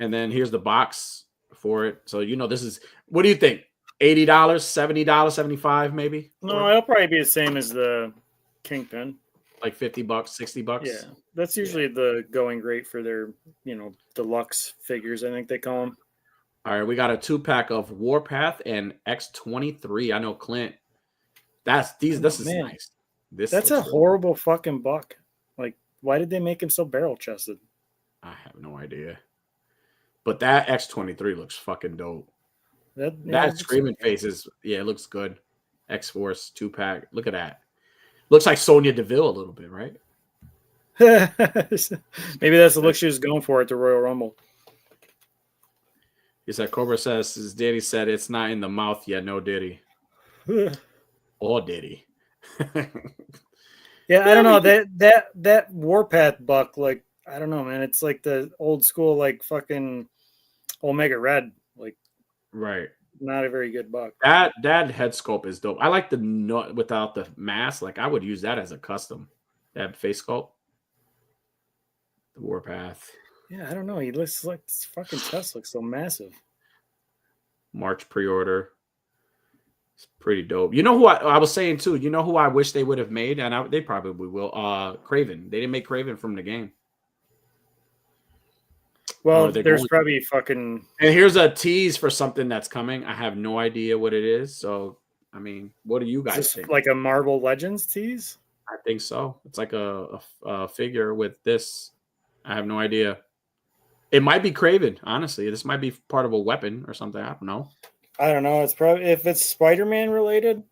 and then here's the box for it. So this is what do you think? $80, $70, $75 maybe? No, it'll probably be the same as the Kingpin. Like $50, $60. Yeah, that's usually the going rate for their, deluxe figures. I think they call them. All right, we got a 2-pack of Warpath and X23. I know Clint. This is nice. That's a horrible fucking buck. Like, why did they make him so barrel chested? I have no idea. But that X23 looks fucking dope. That screaming face it looks good. X-Force 2-pack. Look at that. Looks like Sonya Deville a little bit, right? Maybe that's the look she was going for at the Royal Rumble. He said, Cobra says, as Danny said, it's not in the mouth yet. No, did he? Or did he? Yeah, I don't know. That Warpath buck, like, I don't know, man. It's like the old school, like, fucking Omega Red. Like, right. Not a very good buck. That head sculpt is dope. I like the nut without the mask. Like I would use that as a custom. That face sculpt. The Warpath. Yeah, I don't know. He looks like his fucking chest looks so massive. March pre-order. It's pretty dope. You know who I was saying too? You know who I wish they would have made, and they probably will. Craven. They didn't make Craven from the game. Well, there's probably fucking. And here's a tease for something that's coming. I have no idea what it is. So, I mean, what do you guys think? Like a Marvel Legends tease? I think so. It's like a figure with this. I have no idea. It might be Craven, honestly. This might be part of a weapon or something. I don't know. It's probably if it's Spider-Man related.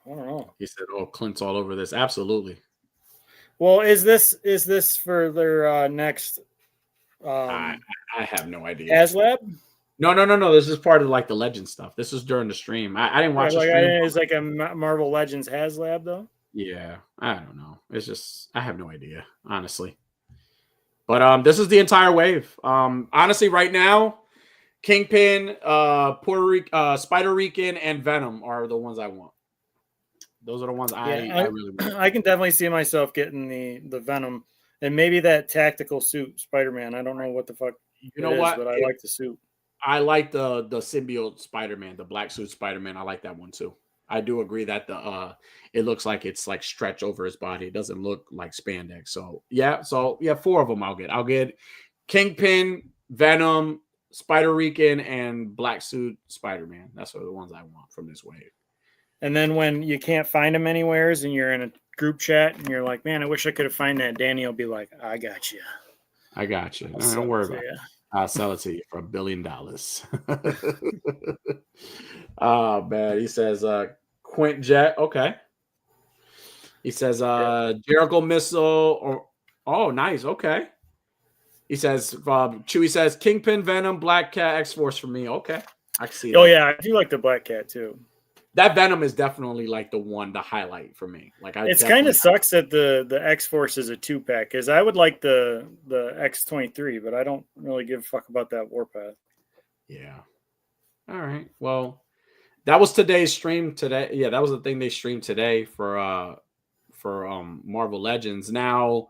I don't know. He said, "Oh, Clint's all over this." Absolutely. Well, is this for their next? I have no idea. ASLab? No. This is part of like the Legend stuff. This was during the stream. I didn't watch the stream. It's like a Marvel Legends HasLab though. Yeah, I don't know. It's just I have no idea, honestly. But this is the entire wave. Honestly, right now, Kingpin, Puerto Rican, Spider Rican, and Venom are the ones I want. Those are the ones I really want. I can definitely see myself getting the Venom and maybe that tactical suit Spider-Man. I don't know what the fuck but I like the suit. I like the symbiote Spider-Man, the black suit Spider-Man. I like that one too. I do agree that it looks like it's like stretched over his body. It doesn't look like spandex. So yeah, 4 of them I'll get. I'll get Kingpin, Venom, Spider Rican, and black suit Spider-Man. That's the ones I want from this wave. And then when you can't find them anywheres and you're in a group chat and you're like, man, I wish I could have found that. Danny will be like, I got you. Don't worry about it. I'll sell it to you for $1 billion. Oh man, he says Quint Jet. Okay. He says Jericho missile. Oh, nice. Okay. He says Chewy says Kingpin, Venom, Black Cat, X-Force for me. Okay, I can see that. Oh yeah, I do like the Black Cat too. That Venom is definitely like the highlight for me. Like it's kind of sucks that the X-Force is a 2-pack because I would like the X23, but I don't really give a fuck about that Warpath. Yeah. All right. Well, That was today's stream today. Yeah, that was the thing they streamed today for Marvel Legends. Now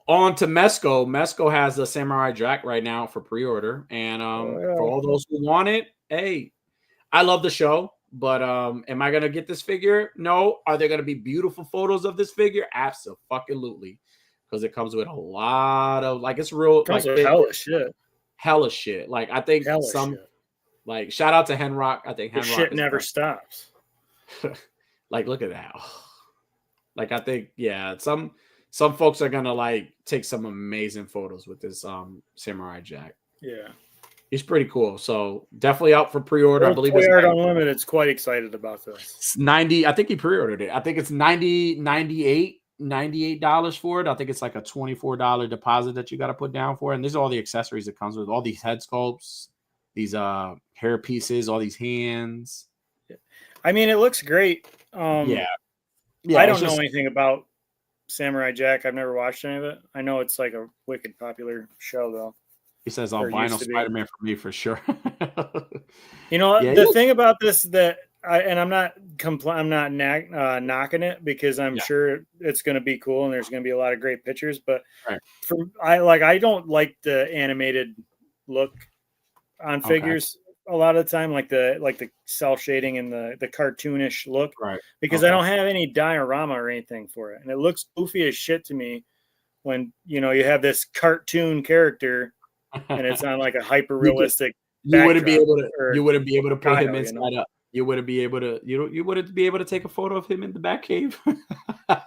on to Mesco. Mesco has the Samurai Jack right now for pre-order, and for all those who want it, hey, I love the show, but am I gonna get this figure? No. Are there gonna be beautiful photos of this figure? Absolutely, because it comes with a lot of it's real like hella shit. Hella shit. Like I think hella some shit. like shout out to Henrock. I think the shit never stops. Like look at that. Like I think some folks are gonna take some amazing photos with this Samurai Jack. Yeah. He's pretty cool. So definitely out for pre-order. I believe it's Unlimited. It's quite excited about this. It's 90. I think he pre-ordered it. I think it's $98 for it. I think it's like a $24 deposit that you got to put down for it. And these are all the accessories it comes with. All these head sculpts, these hair pieces, all these hands. I mean, it looks great. Yeah. I don't know anything about Samurai Jack. I've never watched any of it. I know it's like a wicked popular show, though. He says, "I'll vinyl Spider-Man for me for sure." You know, the thing about this I'm not knocking it because I'm sure it's going to be cool and there's going to be a lot of great pictures. But I don't like the animated look on figures a lot of the time, like the cell shading and the cartoonish look, because I don't have any diorama or anything for it, and it looks goofy as shit to me when you have this cartoon character. And it's on like a hyper realistic. You wouldn't be able to put him inside up. You wouldn't be able to. You wouldn't be able to take a photo of him in the Batcave. I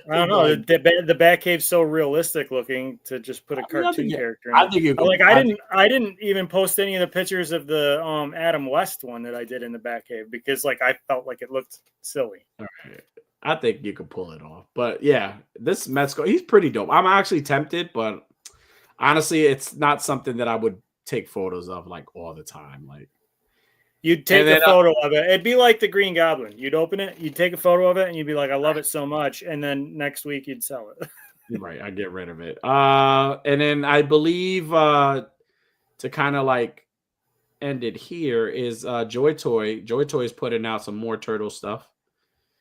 don't know. The Batcave's so realistic looking to just put a cartoon character in. I think you could, I didn't even post any of the pictures of the Adam West one that I did in the Batcave because I felt like it looked silly. All right. I think you could pull it off, but yeah, this Metzko, he's pretty dope. I'm actually tempted, but. Honestly, it's not something that I would take photos of all the time. You'd take a photo of it. It'd be like the Green Goblin. You'd open it, you'd take a photo of it, and you'd be like, "I love it so much." And then next week you'd sell it. Right, I get rid of it. And then I believe to kind of end it here is Joy Toy. Joy Toy is putting out some more turtle stuff.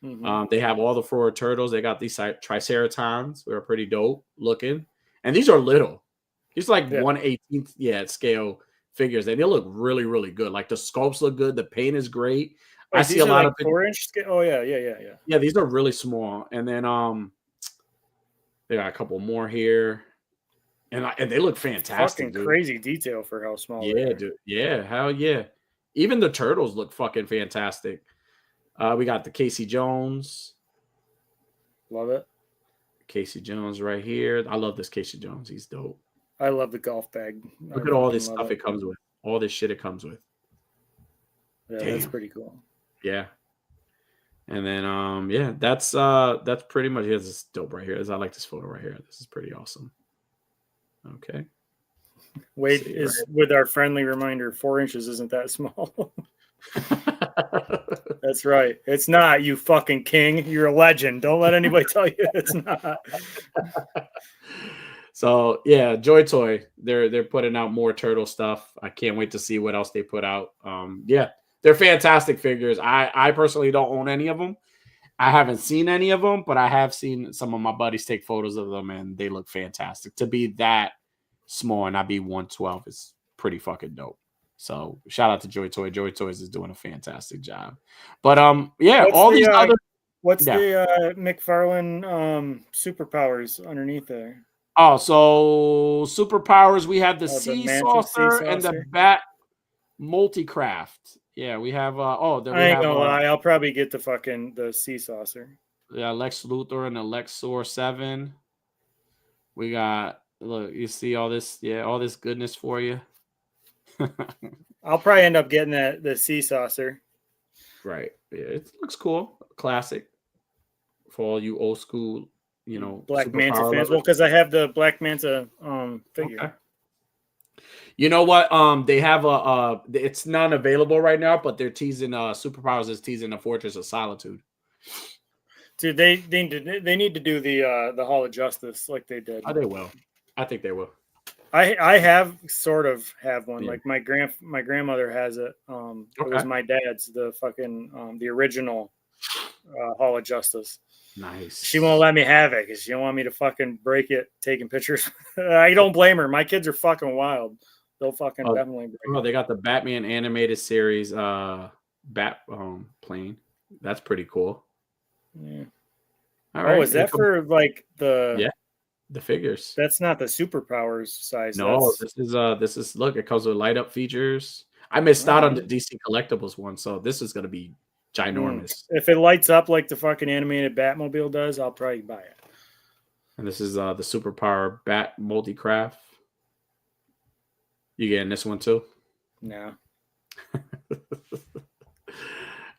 Mm-hmm. They have all the 4 turtles. They got these Triceratons. They're pretty dope looking, and these are little. He's 1/18th, scale figures, and they look really, really good. Like the sculpts look good, the paint is great. I see a lot of 4-inch scale. Oh yeah. Yeah, these are really small, and then they got a couple more here, and they look fantastic. Fucking crazy detail for how small. Yeah, dude. Yeah, hell yeah. Even the turtles look fucking fantastic. We got the Casey Jones. Love it. Casey Jones right here. I love this Casey Jones. He's dope. I love the golf bag. Look at all this stuff it comes with. All this shit it comes with. Yeah, that's pretty cool. Yeah. And then that's pretty much it. This is dope right here. I like this photo right here. This is pretty awesome. Okay. Wait, with our friendly reminder, 4 inches isn't that small. That's right. It's not, you fucking king. You're a legend. Don't let anybody tell you it's not. So yeah, Joy Toy, they're putting out more turtle stuff. I can't wait to see what else they put out. They're fantastic figures. I personally don't own any of them. I haven't seen any of them, but I have seen some of my buddies take photos of them, and they look fantastic. To be that small and not be 112 is pretty fucking dope. So shout out to Joy Toy. Joy Toys is doing a fantastic job. But what's the McFarlane superpowers underneath there? Oh, so superpowers, we have the sea saucer and the bat multi-craft. Yeah, we have I ain't gonna lie, I'll probably get the sea saucer. Yeah, Lex Luthor and the Lexor 7. We got, look, you see all this, all this goodness for you. I'll probably end up getting the sea saucer. Right. Yeah, it looks cool. Classic. For all you old school, Black Manta fans. Well, because I have the Black Manta figure. Okay. You know what? They have it's not available right now, but they're teasing Superpowers is teasing the Fortress of Solitude. Dude, they need to do the Hall of Justice like they did. Oh, they will. I think they will. I have sort of have one. Yeah. Like my grandmother has it. It was my dad's, the fucking the original Hall of Justice. Nice. She won't let me have it because she don't want me to fucking break it taking pictures. I don't blame her. My kids are fucking wild. They'll fucking definitely break it. They got the Batman animated series bat plane. That's pretty cool. Yeah. All right. Is that for like the the figures? That's not the superpowers size. No, this is look, it comes with light up features. I missed out on the DC collectibles one, so this is gonna be ginormous. If it lights up like the fucking animated Batmobile does, I'll probably buy it. And this is the superpower bat multi-craft. You getting this one too? No.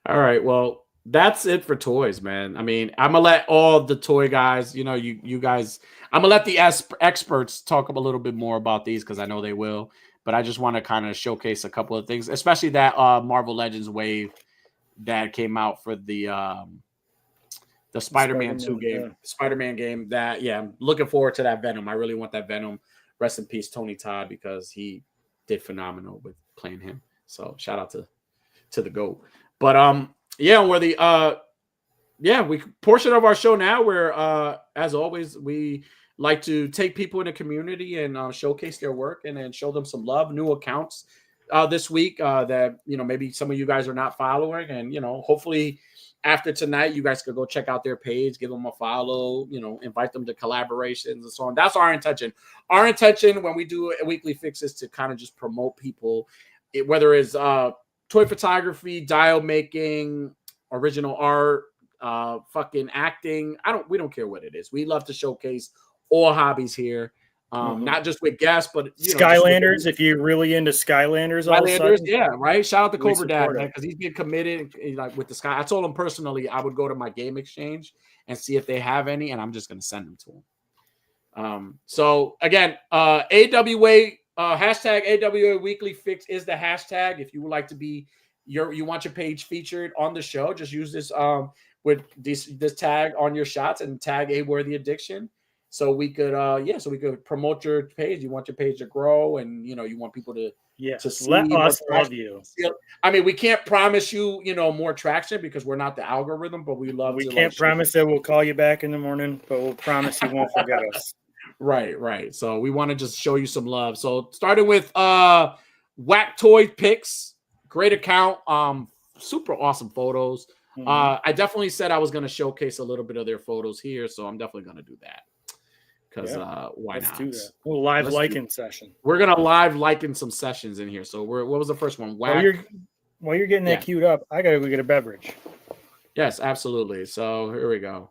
All right, well, that's it for toys, man. I mean, I'm gonna let all the toy guys, you guys, I'm gonna let the experts talk a little bit more about these because I know they will. But I just want to kind of showcase a couple of things, especially that Marvel Legends wave that came out for the Spider-Man 2 game, Spider-Man game. That I'm looking forward to that Venom. I really want that Venom. Rest in peace, Tony Todd, because he did phenomenal with playing him. So shout out to the GOAT. But we're the we portion of our show now where as always we like to take people in the community and showcase their work and then show them some love. New accounts this week that maybe some of you guys are not following, and hopefully after tonight you guys could go check out their page, give them a follow, invite them to collaborations and so on. That's our intention. Our intention when we do a weekly fix is to kind of just promote people, whether it's toy photography, dial making, original art, fucking acting. We don't care what it is. We love to showcase all hobbies here. Not just with guests, but Skylanders. If you're really into Skylanders, right. Shout out to Cobra Dad, man, because he's been committed with the Sky. I told him personally I would go to my game exchange and see if they have any, and I'm just gonna send them to him. So again, AWA hashtag AWA Weekly Fix is the hashtag. If you would like to be you want your page featured on the show, just use this with this tag on your shots and tag A Worthy Addiction. So we could promote your page. You want your page to grow, and you want people to see let us love you. I mean, we can't promise you more traction because we're not the algorithm, but we can't promise that we'll call you back in the morning, but we'll promise you won't forget us. Right. So we want to just show you some love. So starting with Whack Toy Pics, great account, super awesome photos. I definitely said I was going to showcase a little bit of their photos here, so I'm definitely going to do that. Because why not? Do that. We'll live liking session. We're gonna live liken some sessions in here. So what was the first one? While you're getting that queued up, I gotta go get a beverage. Yes, absolutely. So here we go.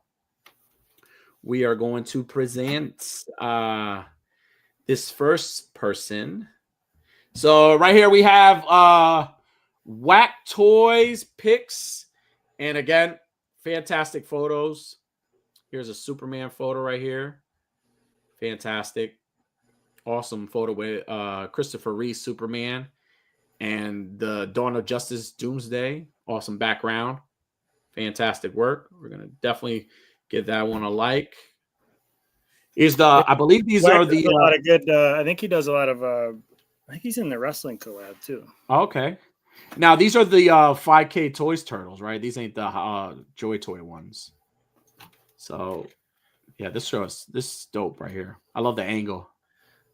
We are going to present this first person. So right here we have Whack Toys Pics, and again, fantastic photos. Here's a Superman photo right here. Fantastic. Awesome photo with Christopher Reeve, Superman, and the Dawn of Justice Doomsday. Awesome background. Fantastic work. We're going to definitely give that one a like. I believe these are the... a lot of good... I think he does a lot of... I think he's in the wrestling collab, too. Okay. Now, these are the 5K Toys Turtles, right? These ain't the Joy Toy ones. So... yeah, this is dope right here. I love the angle.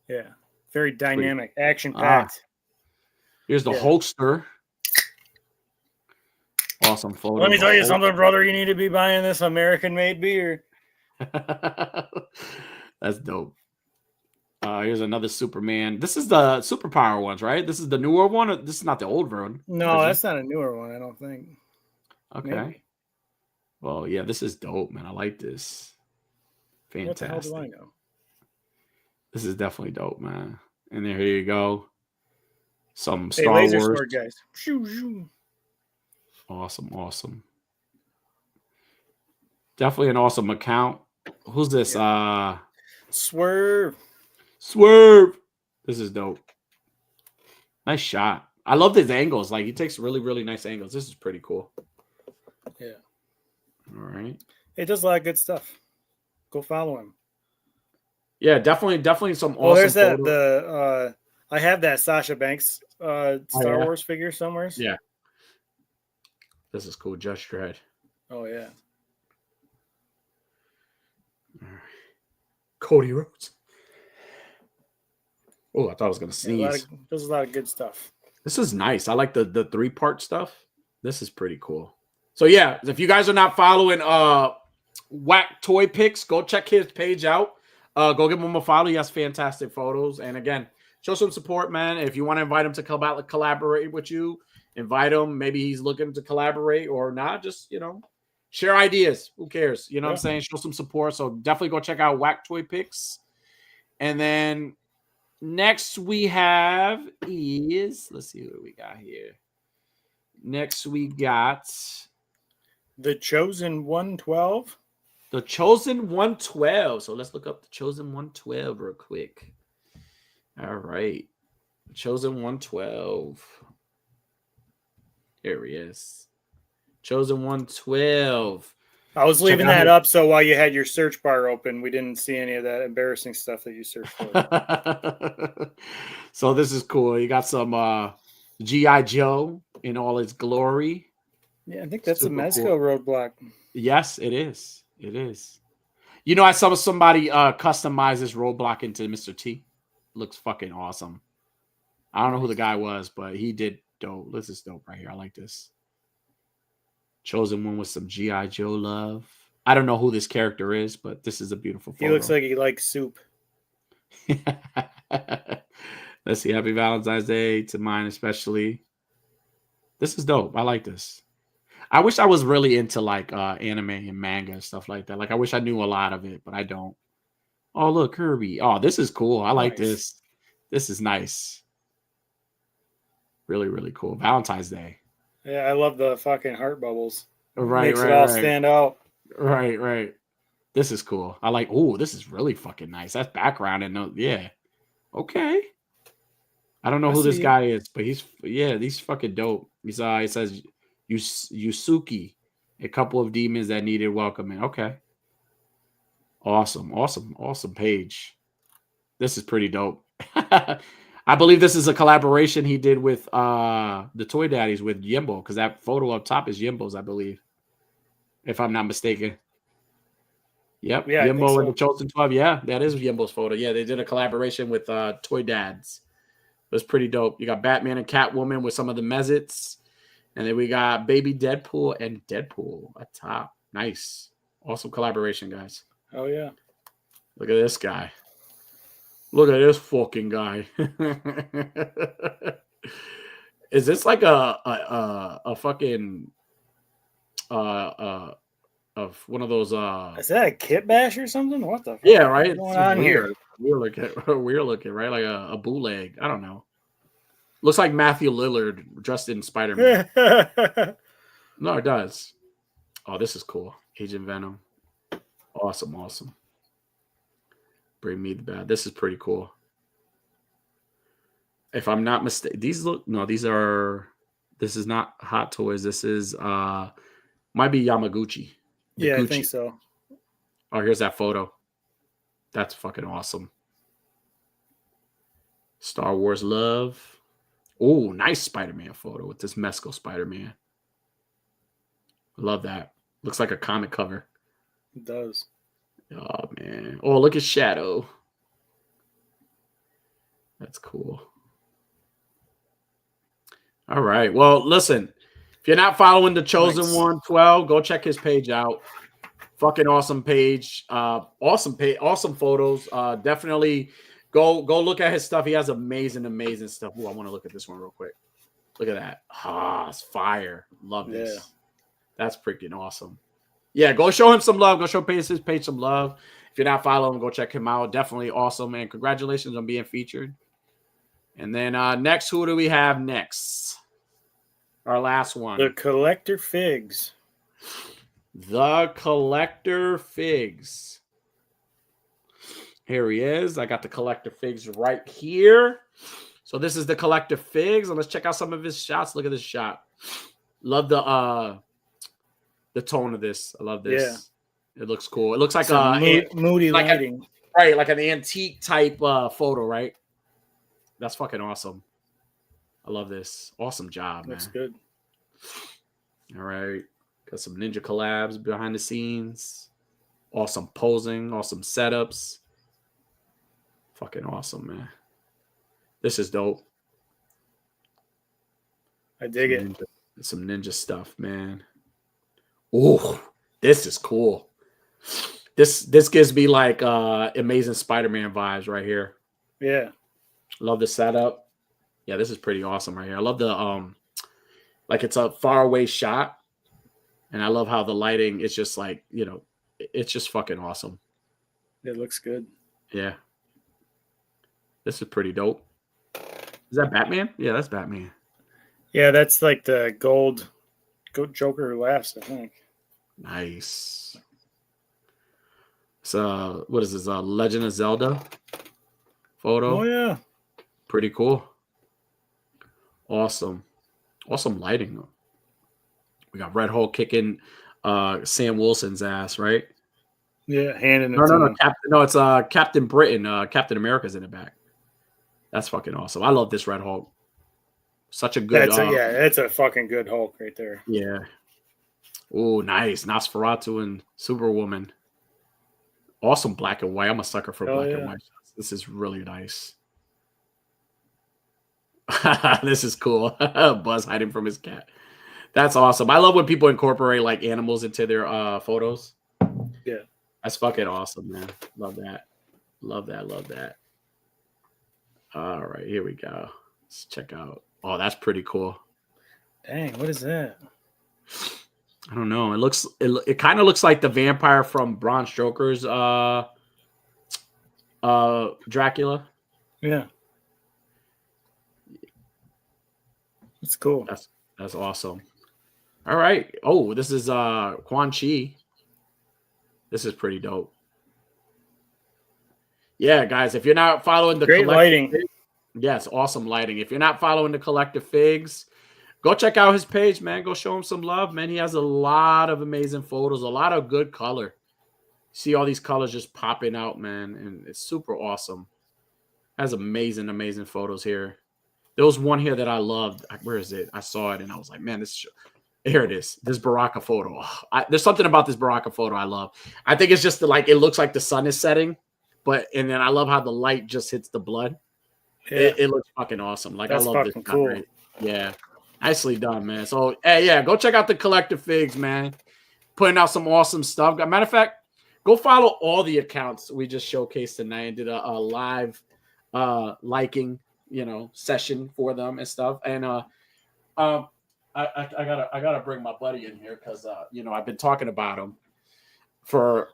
Yeah, very dynamic, action-packed. Here's the Hulkster. Awesome photo. Let me tell you something, brother. You need to be buying this American-made beer. That's dope. Here's another Superman. This is the superpower ones, right? This is the newer one. Or this is not the old version. No, that's not a newer one. I don't think. Okay. Maybe. Well, yeah, this is dope, man. I like this. Fantastic. What the hell do I know? This is definitely dope, man. And here you go. Some Star laser Wars. Sword guys. Shoo, shoo. Awesome. Definitely an awesome account. Who's this? Yeah. Swerve. This is dope. Nice shot. I love these angles. Like he takes really, really nice angles. This is pretty cool. Yeah. All right. He does a lot of good stuff. Go follow him. Yeah, definitely some awesome. Well, there's that photos. I have that Sasha Banks Star yeah. Wars figure somewhere. Yeah. This is cool. Judge Dredd. Oh yeah. All right. Cody Rhodes. Oh, I thought I was gonna sneeze. There's a lot of good stuff. This is nice. I like the 3-part stuff. This is pretty cool. So yeah, if you guys are not following Whack Toy Picks, go check his page out. Go give him a follow. He has fantastic photos. And again, show some support, man. If you want to invite him to collaborate with you, invite him. Maybe he's looking to collaborate or not. Just, share ideas. Who cares? You know what I'm saying? Show some support. So definitely go check out Whack Toy Picks. And then next we have is, let's see what we got here. Next we got The Chosen 112. The Chosen 112. So let's look up The Chosen 112 real quick. All right. Chosen 112. Here he is. Chosen 112. I was leaving that up so while you had your search bar open, we didn't see any of that embarrassing stuff that you searched for. So this is cool. You got some G.I. Joe in all its glory. Yeah, I think that's a Mezco roadblock. Yes, it is. It is. I saw somebody customize this roadblock into Mr. T. Looks fucking awesome. I don't know who the guy was, but he did dope. This is dope right here. I like this. Chosen one with some G.I. Joe love. I don't know who this character is, but this is a beautiful photo. He looks like he likes soup. Let's see. Happy Valentine's Day to mine, especially. This is dope. I like this. I wish I was really into like anime and manga and stuff like that. Like I wish I knew a lot of it, but I don't. Oh, look, Kirby. Oh, this is cool. I like this. This is nice. Really, really cool. Valentine's Day. Yeah, I love the fucking heart bubbles. Right, Makes it all stand out. Right. This is cool. I like. Oh, this is really fucking nice. That's background and yeah. Okay. I don't know who this guy is, but he's fucking dope. He says Yusuke, a couple of demons that needed welcoming. Okay. Awesome page. This is pretty dope. I believe this is a collaboration he did with the Toy Daddies with Yimbo, because that photo up top is Yimbo's, I believe, if I'm not mistaken. Yep, yeah, Yimbo and the Chosen 12. Yeah, that is Yimbo's photo. Yeah, they did a collaboration with Toy Dads. It was pretty dope. You got Batman and Catwoman with some of the Mezits, and then we got Baby Deadpool and Deadpool at top. Nice, awesome collaboration, guys. Oh yeah, look at this guy. Look at this fucking guy. Is this like a fucking of one of those is that a kit bash or something? What the fuck? Yeah, right. It's going on here? Weird looking, right? Like a bootleg. I don't know. Looks like Matthew Lillard dressed in Spider-Man. No, it does. Oh, this is cool. Agent Venom. Awesome. Bring me the bad. This is pretty cool. If I'm not mistaken, this is not Hot Toys. This is might be Yamaguchi. Yeah, I think so. Oh, here's that photo. That's fucking awesome. Star Wars love. Oh, nice Spider-Man photo with this Mezco Spider-Man. Love that. Looks like a comic cover. It does. Oh, man. Oh, look at Shadow. That's cool. All right. Well, listen. If you're not following the Chosen 112, go check his page out. Fucking awesome page. Awesome photos. Definitely go look at his stuff. He has amazing stuff. Oh, I want to look at this one real quick. Look at that. It's fire. Love this. Yeah. That's freaking awesome. Yeah, go show him some love. Go show his page some love. If you're not following him, go check him out. Definitely awesome, man. Congratulations on being featured. And then next, who do we have next? Our last one. The Collector Figs. The Collector Figs. Here he is. I got the Collector Figs right here. So this is the Collector Figs. And let's check out some of his shots. Look at this shot. Love the tone of this. I love this. Yeah. It looks cool. It looks like moody lighting. Right, like an antique type photo, right? That's fucking awesome. I love this. Awesome job, Looks man. good. All right. Got some ninja collabs behind the scenes. Awesome posing, awesome setups. Fucking awesome, man. This is dope. I dig it. Some ninja stuff, man. Oh, this is cool. This gives me like Amazing Spider-Man vibes right here. Yeah. Love the setup. Yeah, this is pretty awesome right here. I love the like it's a far away shot. And I love how the lighting is just like, it's just fucking awesome. It looks good. Yeah. This is pretty dope. Is that Batman? Yeah, that's Batman. Yeah, that's like the gold Joker who laughs, I think. Nice. So what is this? Legend of Zelda photo. Oh yeah. Pretty cool. Awesome. Awesome lighting. We got Red Hulk kicking Sam Wilson's ass, right? Yeah, handing it No, to him. it's Captain Britain. Captain America's in the back. That's fucking awesome. I love this Red Hulk. Such a good. That's a fucking good Hulk right there. Yeah. Oh, nice. Nosferatu and Superwoman. Awesome black and white. I'm a sucker for black and white shots. This is really nice. This is cool. Buzz hiding from his cat. That's awesome. I love when people incorporate like animals into their photos. Yeah. That's fucking awesome, man. Love that. Love that. All right, here we go. Let's check out. Oh, that's pretty cool. Dang, what is that? I don't know. It kind of looks like the vampire from Bram Stoker's Dracula. Yeah. It's cool. That's awesome. All right. Oh, this is Quan Chi. This is pretty dope. Yeah, guys, if you're not following the great lighting. Yes, awesome lighting. If you're not following the Collective Figs, go check out his page, man. Go show him some love, man. He has a lot of amazing photos, a lot of good color. See all these colors just popping out, man, and it's super awesome. Has amazing, amazing photos here. There was one here that I loved. Where is it? I saw it and I was like, man, here it is. This Baraka photo. There's something about this Baraka photo I love. I think it's just like it looks like the sun is setting, and then I love how the light just hits the blood. Yeah. It looks fucking awesome. Like that's I love this. Cool. Right? Yeah. Nicely done, man. So hey, yeah, go check out the Collective Figs, man. Putting out some awesome stuff. Matter of fact, go follow all the accounts we just showcased tonight and did a live liking, session for them and stuff. And I gotta bring my buddy in here because I've been talking about him for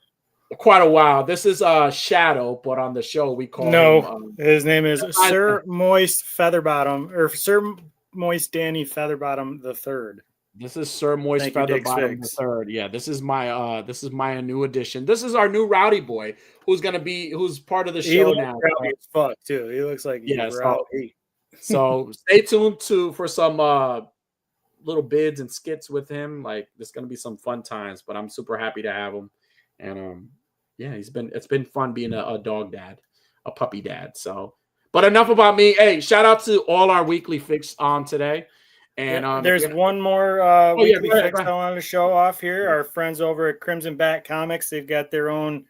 quite a while. This is Shadow, but on the show we call him. His name is Sir Moist Featherbottom, or Sir Moist Danny Featherbottom the Third. This is Sir Moist Featherbottom the Third. Yeah, this is my new addition. This is our new Rowdy boy who's part of the show now. Rowdy as fuck too. He looks like Rowdy. So stay tuned for some little bids and skits with him. Like there's gonna be some fun times, but I'm super happy to have him. And yeah, it's been fun being a dog dad, a puppy dad. So, but enough about me. Hey, shout out to all our weekly fix on today. And there's one more weekly fix I wanted to show off here. Our friends over at Crimson Bat Comics, they've got their own.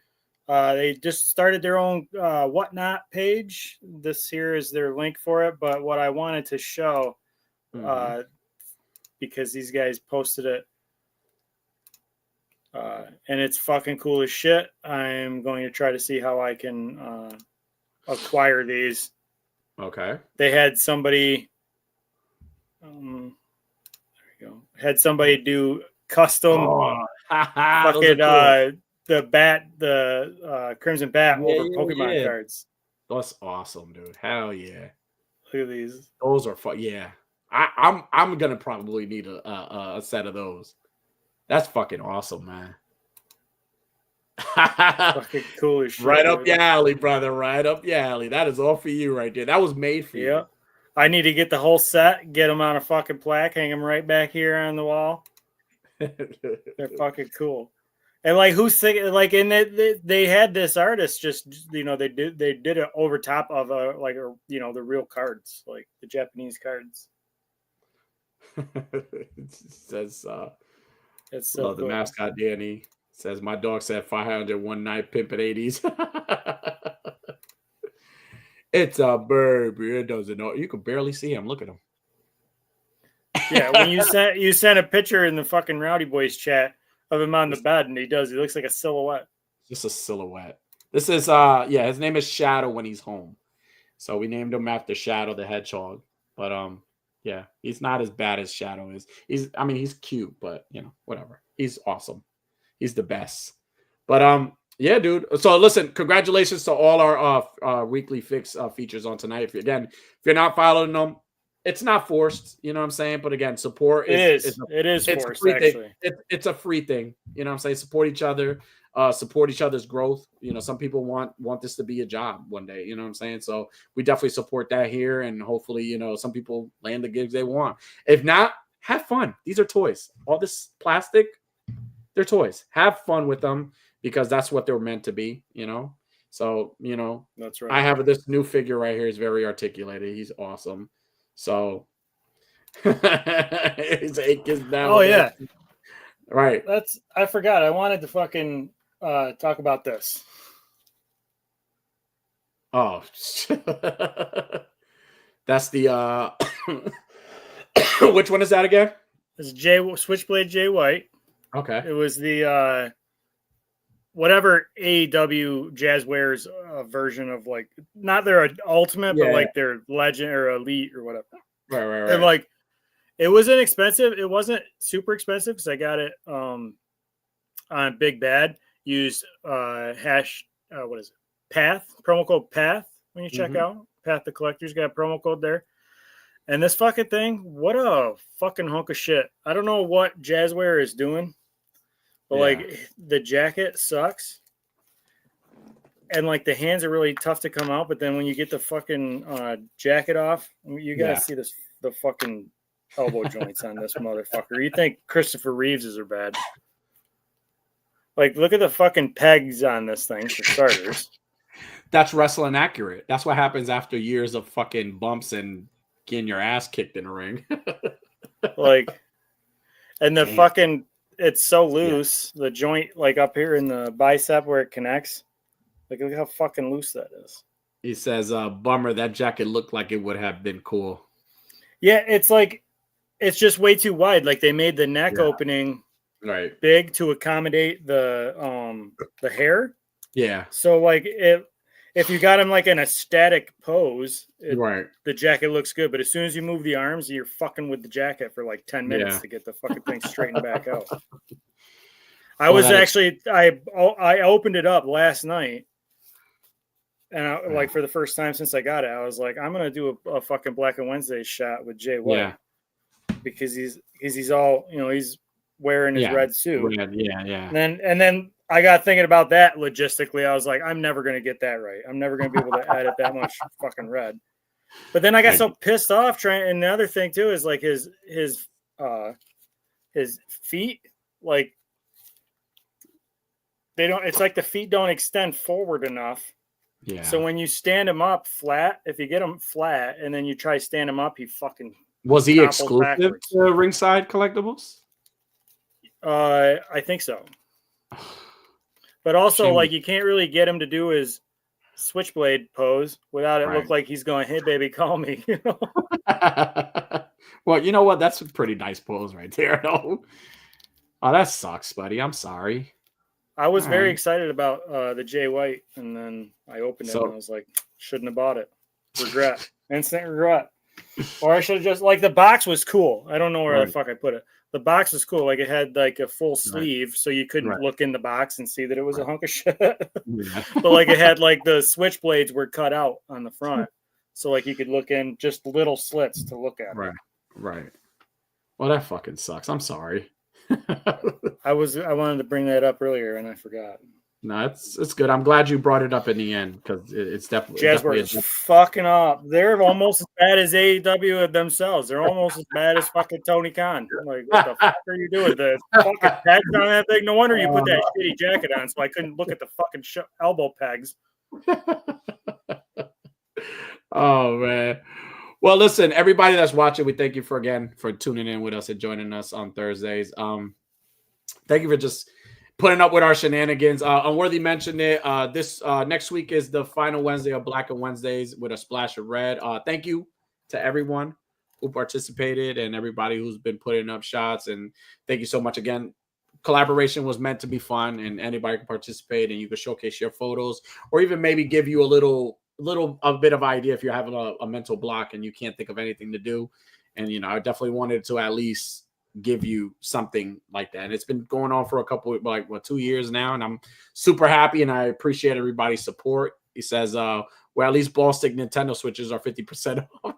They just started their own whatnot page. This here is their link for it. But what I wanted to show, because these guys posted it. And it's fucking cool as shit. I'm going to try to see how I can acquire these. Okay. They had somebody. There we go. Had somebody do custom fucking the Crimson Bat over Pokemon cards. That's awesome, dude. Hell yeah. Look at these. Those are fun. Yeah. I'm gonna probably need a set of those. That's fucking awesome, man. Fucking cool as shit. Right up your alley, brother. Right up your alley. That is all for you right there. That was made for you. I need to get the whole set, get them on a fucking plaque, hang them right back here on the wall. They're fucking cool. And like who's thinking like and they had this artist just they did it over top of the real cards, like the Japanese cards. It says It's so the cool. mascot Danny says my dog said 500 one night pimping 80s. It's a baby. It doesn't know. You can barely see him. Look at him. Yeah, when you sent a picture in the fucking Rowdy Boys chat of him on the bed, and he looks like a silhouette. Just a silhouette. This is his name is Shadow when he's home. So we named him after Shadow the Hedgehog. But yeah, he's not as bad as Shadow is. He's cute, but whatever. He's awesome. He's the best. But yeah, dude. So listen, congratulations to all our weekly fix features on tonight. If you're not following them, it's not forced, you know what I'm saying? But again, support it is forced, actually. It's a free thing. You know what I'm saying? Support each other, support each other's growth. Some people want this to be a job one day, you know what I'm saying? So we definitely support that here, and hopefully, some people land the gigs they want. If not, have fun. These are toys. All this plastic, they're toys. Have fun with them because that's what they're meant to be, So, that's right. I have this new figure right here. He's very articulated. He's awesome. So his ache is down. Oh yeah, right. I forgot. I wanted to fucking talk about this. Oh, that's the which one is that again? It's Switchblade Jay White. Okay. It was the whatever AEW Jazzwares version of like not their ultimate, but like their legend or elite or whatever. Right. And like it was inexpensive. It wasn't super expensive because I got it on Big Bad. Used what is it? Path, promo code Path when you check out. Path the Collector's got a promo code there. And this fucking thing, what a fucking hunk of shit. I don't know what Jazzware is doing. But like the jacket sucks, and like the hands are really tough to come out. But then when you get the fucking jacket off, you gotta see the fucking elbow joints on this motherfucker. You think Christopher Reeves's are bad? Like, look at the fucking pegs on this thing for starters. That's wrestling accurate. That's what happens after years of fucking bumps and getting your ass kicked in the ring. Like, and the fucking. It's so loose. The joint, like up here in the bicep where it connects. Like, look how fucking loose that is. He says, bummer, that jacket looked like it would have been cool. Yeah, it's like, it's just way too wide. Like, they made the neck opening big to accommodate the hair. Yeah. So, like, if you got him, like, in a static pose, the jacket looks good. But as soon as you move the arms, you're fucking with the jacket for, like, 10 minutes to get the fucking thing straightened back out. I opened it up last night. And for the first time since I got it, I was like, I'm going to do a fucking Black and Wednesday shot with Jay White. Yeah. Because he's all, he's wearing his red suit. Yeah. And then I got thinking about that logistically. I was like, I'm never going to get that right. I'm never going to be able to edit that much fucking red. But then I got so pissed off trying. And the other thing too is like his feet, like it's like the feet don't extend forward enough. Yeah. So when you stand him up flat, if you get him flat and then you try to stand him up, he fucking was he exclusive to Ringside Collectibles? I think so. But also, like, you can't really get him to do his switchblade pose without it look like he's going, "Hey, baby, call me." Well, you know what? That's a pretty nice pose right there, though. Oh, that sucks, buddy. I'm sorry. I was very excited about the Jay White, and then I opened it and I was like, shouldn't have bought it. Regret. Instant regret. Or I should have just, like, the box was cool. I don't know where the fuck I put it. The box was cool. Like, it had, like, a full sleeve, so you couldn't look in the box and see that it was a hunk of shit. But, like, it had, like, the switchblades were cut out on the front. So, like, you could look in just little slits to look at. Right. Well, that fucking sucks. I'm sorry. I wanted to bring that up earlier, and I forgot. No, it's good. I'm glad you brought it up in the end because it's definitely Jazzworks fucking up. They're almost as bad as AEW themselves. They're almost as bad as fucking Tony Khan. I'm like, what the fuck are you doing? The fucking pegs on that thing. No wonder you put that shitty jacket on, so I couldn't look at the fucking elbow pegs. Oh man. Well, listen, everybody that's watching, we thank you for tuning in with us and joining us on Thursdays. Thank you for just putting up with our shenanigans. Unworthy mentioned it. This next week is the final Wednesday of Black and Wednesdays with a splash of red. Thank you to everyone who participated and everybody who's been putting up shots. And thank you so much again. Collaboration was meant to be fun, and anybody can participate, and you can showcase your photos, or even maybe give you a bit of idea if you're having a mental block and you can't think of anything to do. And I definitely wanted to at least give you something like that. And it's been going on for a couple, 2 years now, and I'm super happy, and I appreciate everybody's support. He says, well, at least ball stick Nintendo Switches are 50% off.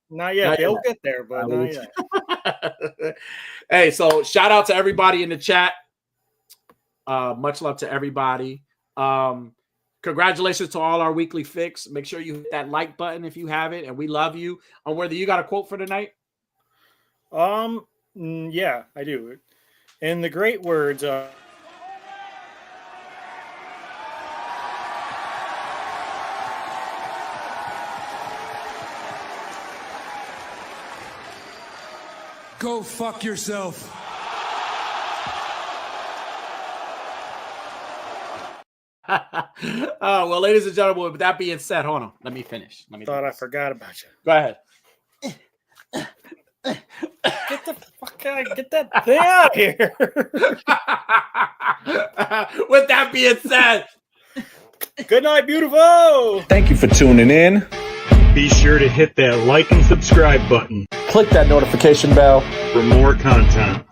Not yet. They'll get there, but not yet. Hey, so shout out to everybody in the chat. Much love to everybody. Congratulations to all our weekly fix. Make sure you hit that like button if you have it, and we love you. Whether you got a quote for tonight? Yeah, I do. In the great words go fuck yourself. Well, ladies and gentlemen, with that being said, hold on. Let me finish. I forgot about you. Go ahead. Get the fuck out! Get that thing out of here! With that being said, good night, beautiful! Thank you for tuning in. Be sure to hit that like and subscribe button. Click that notification bell for more content.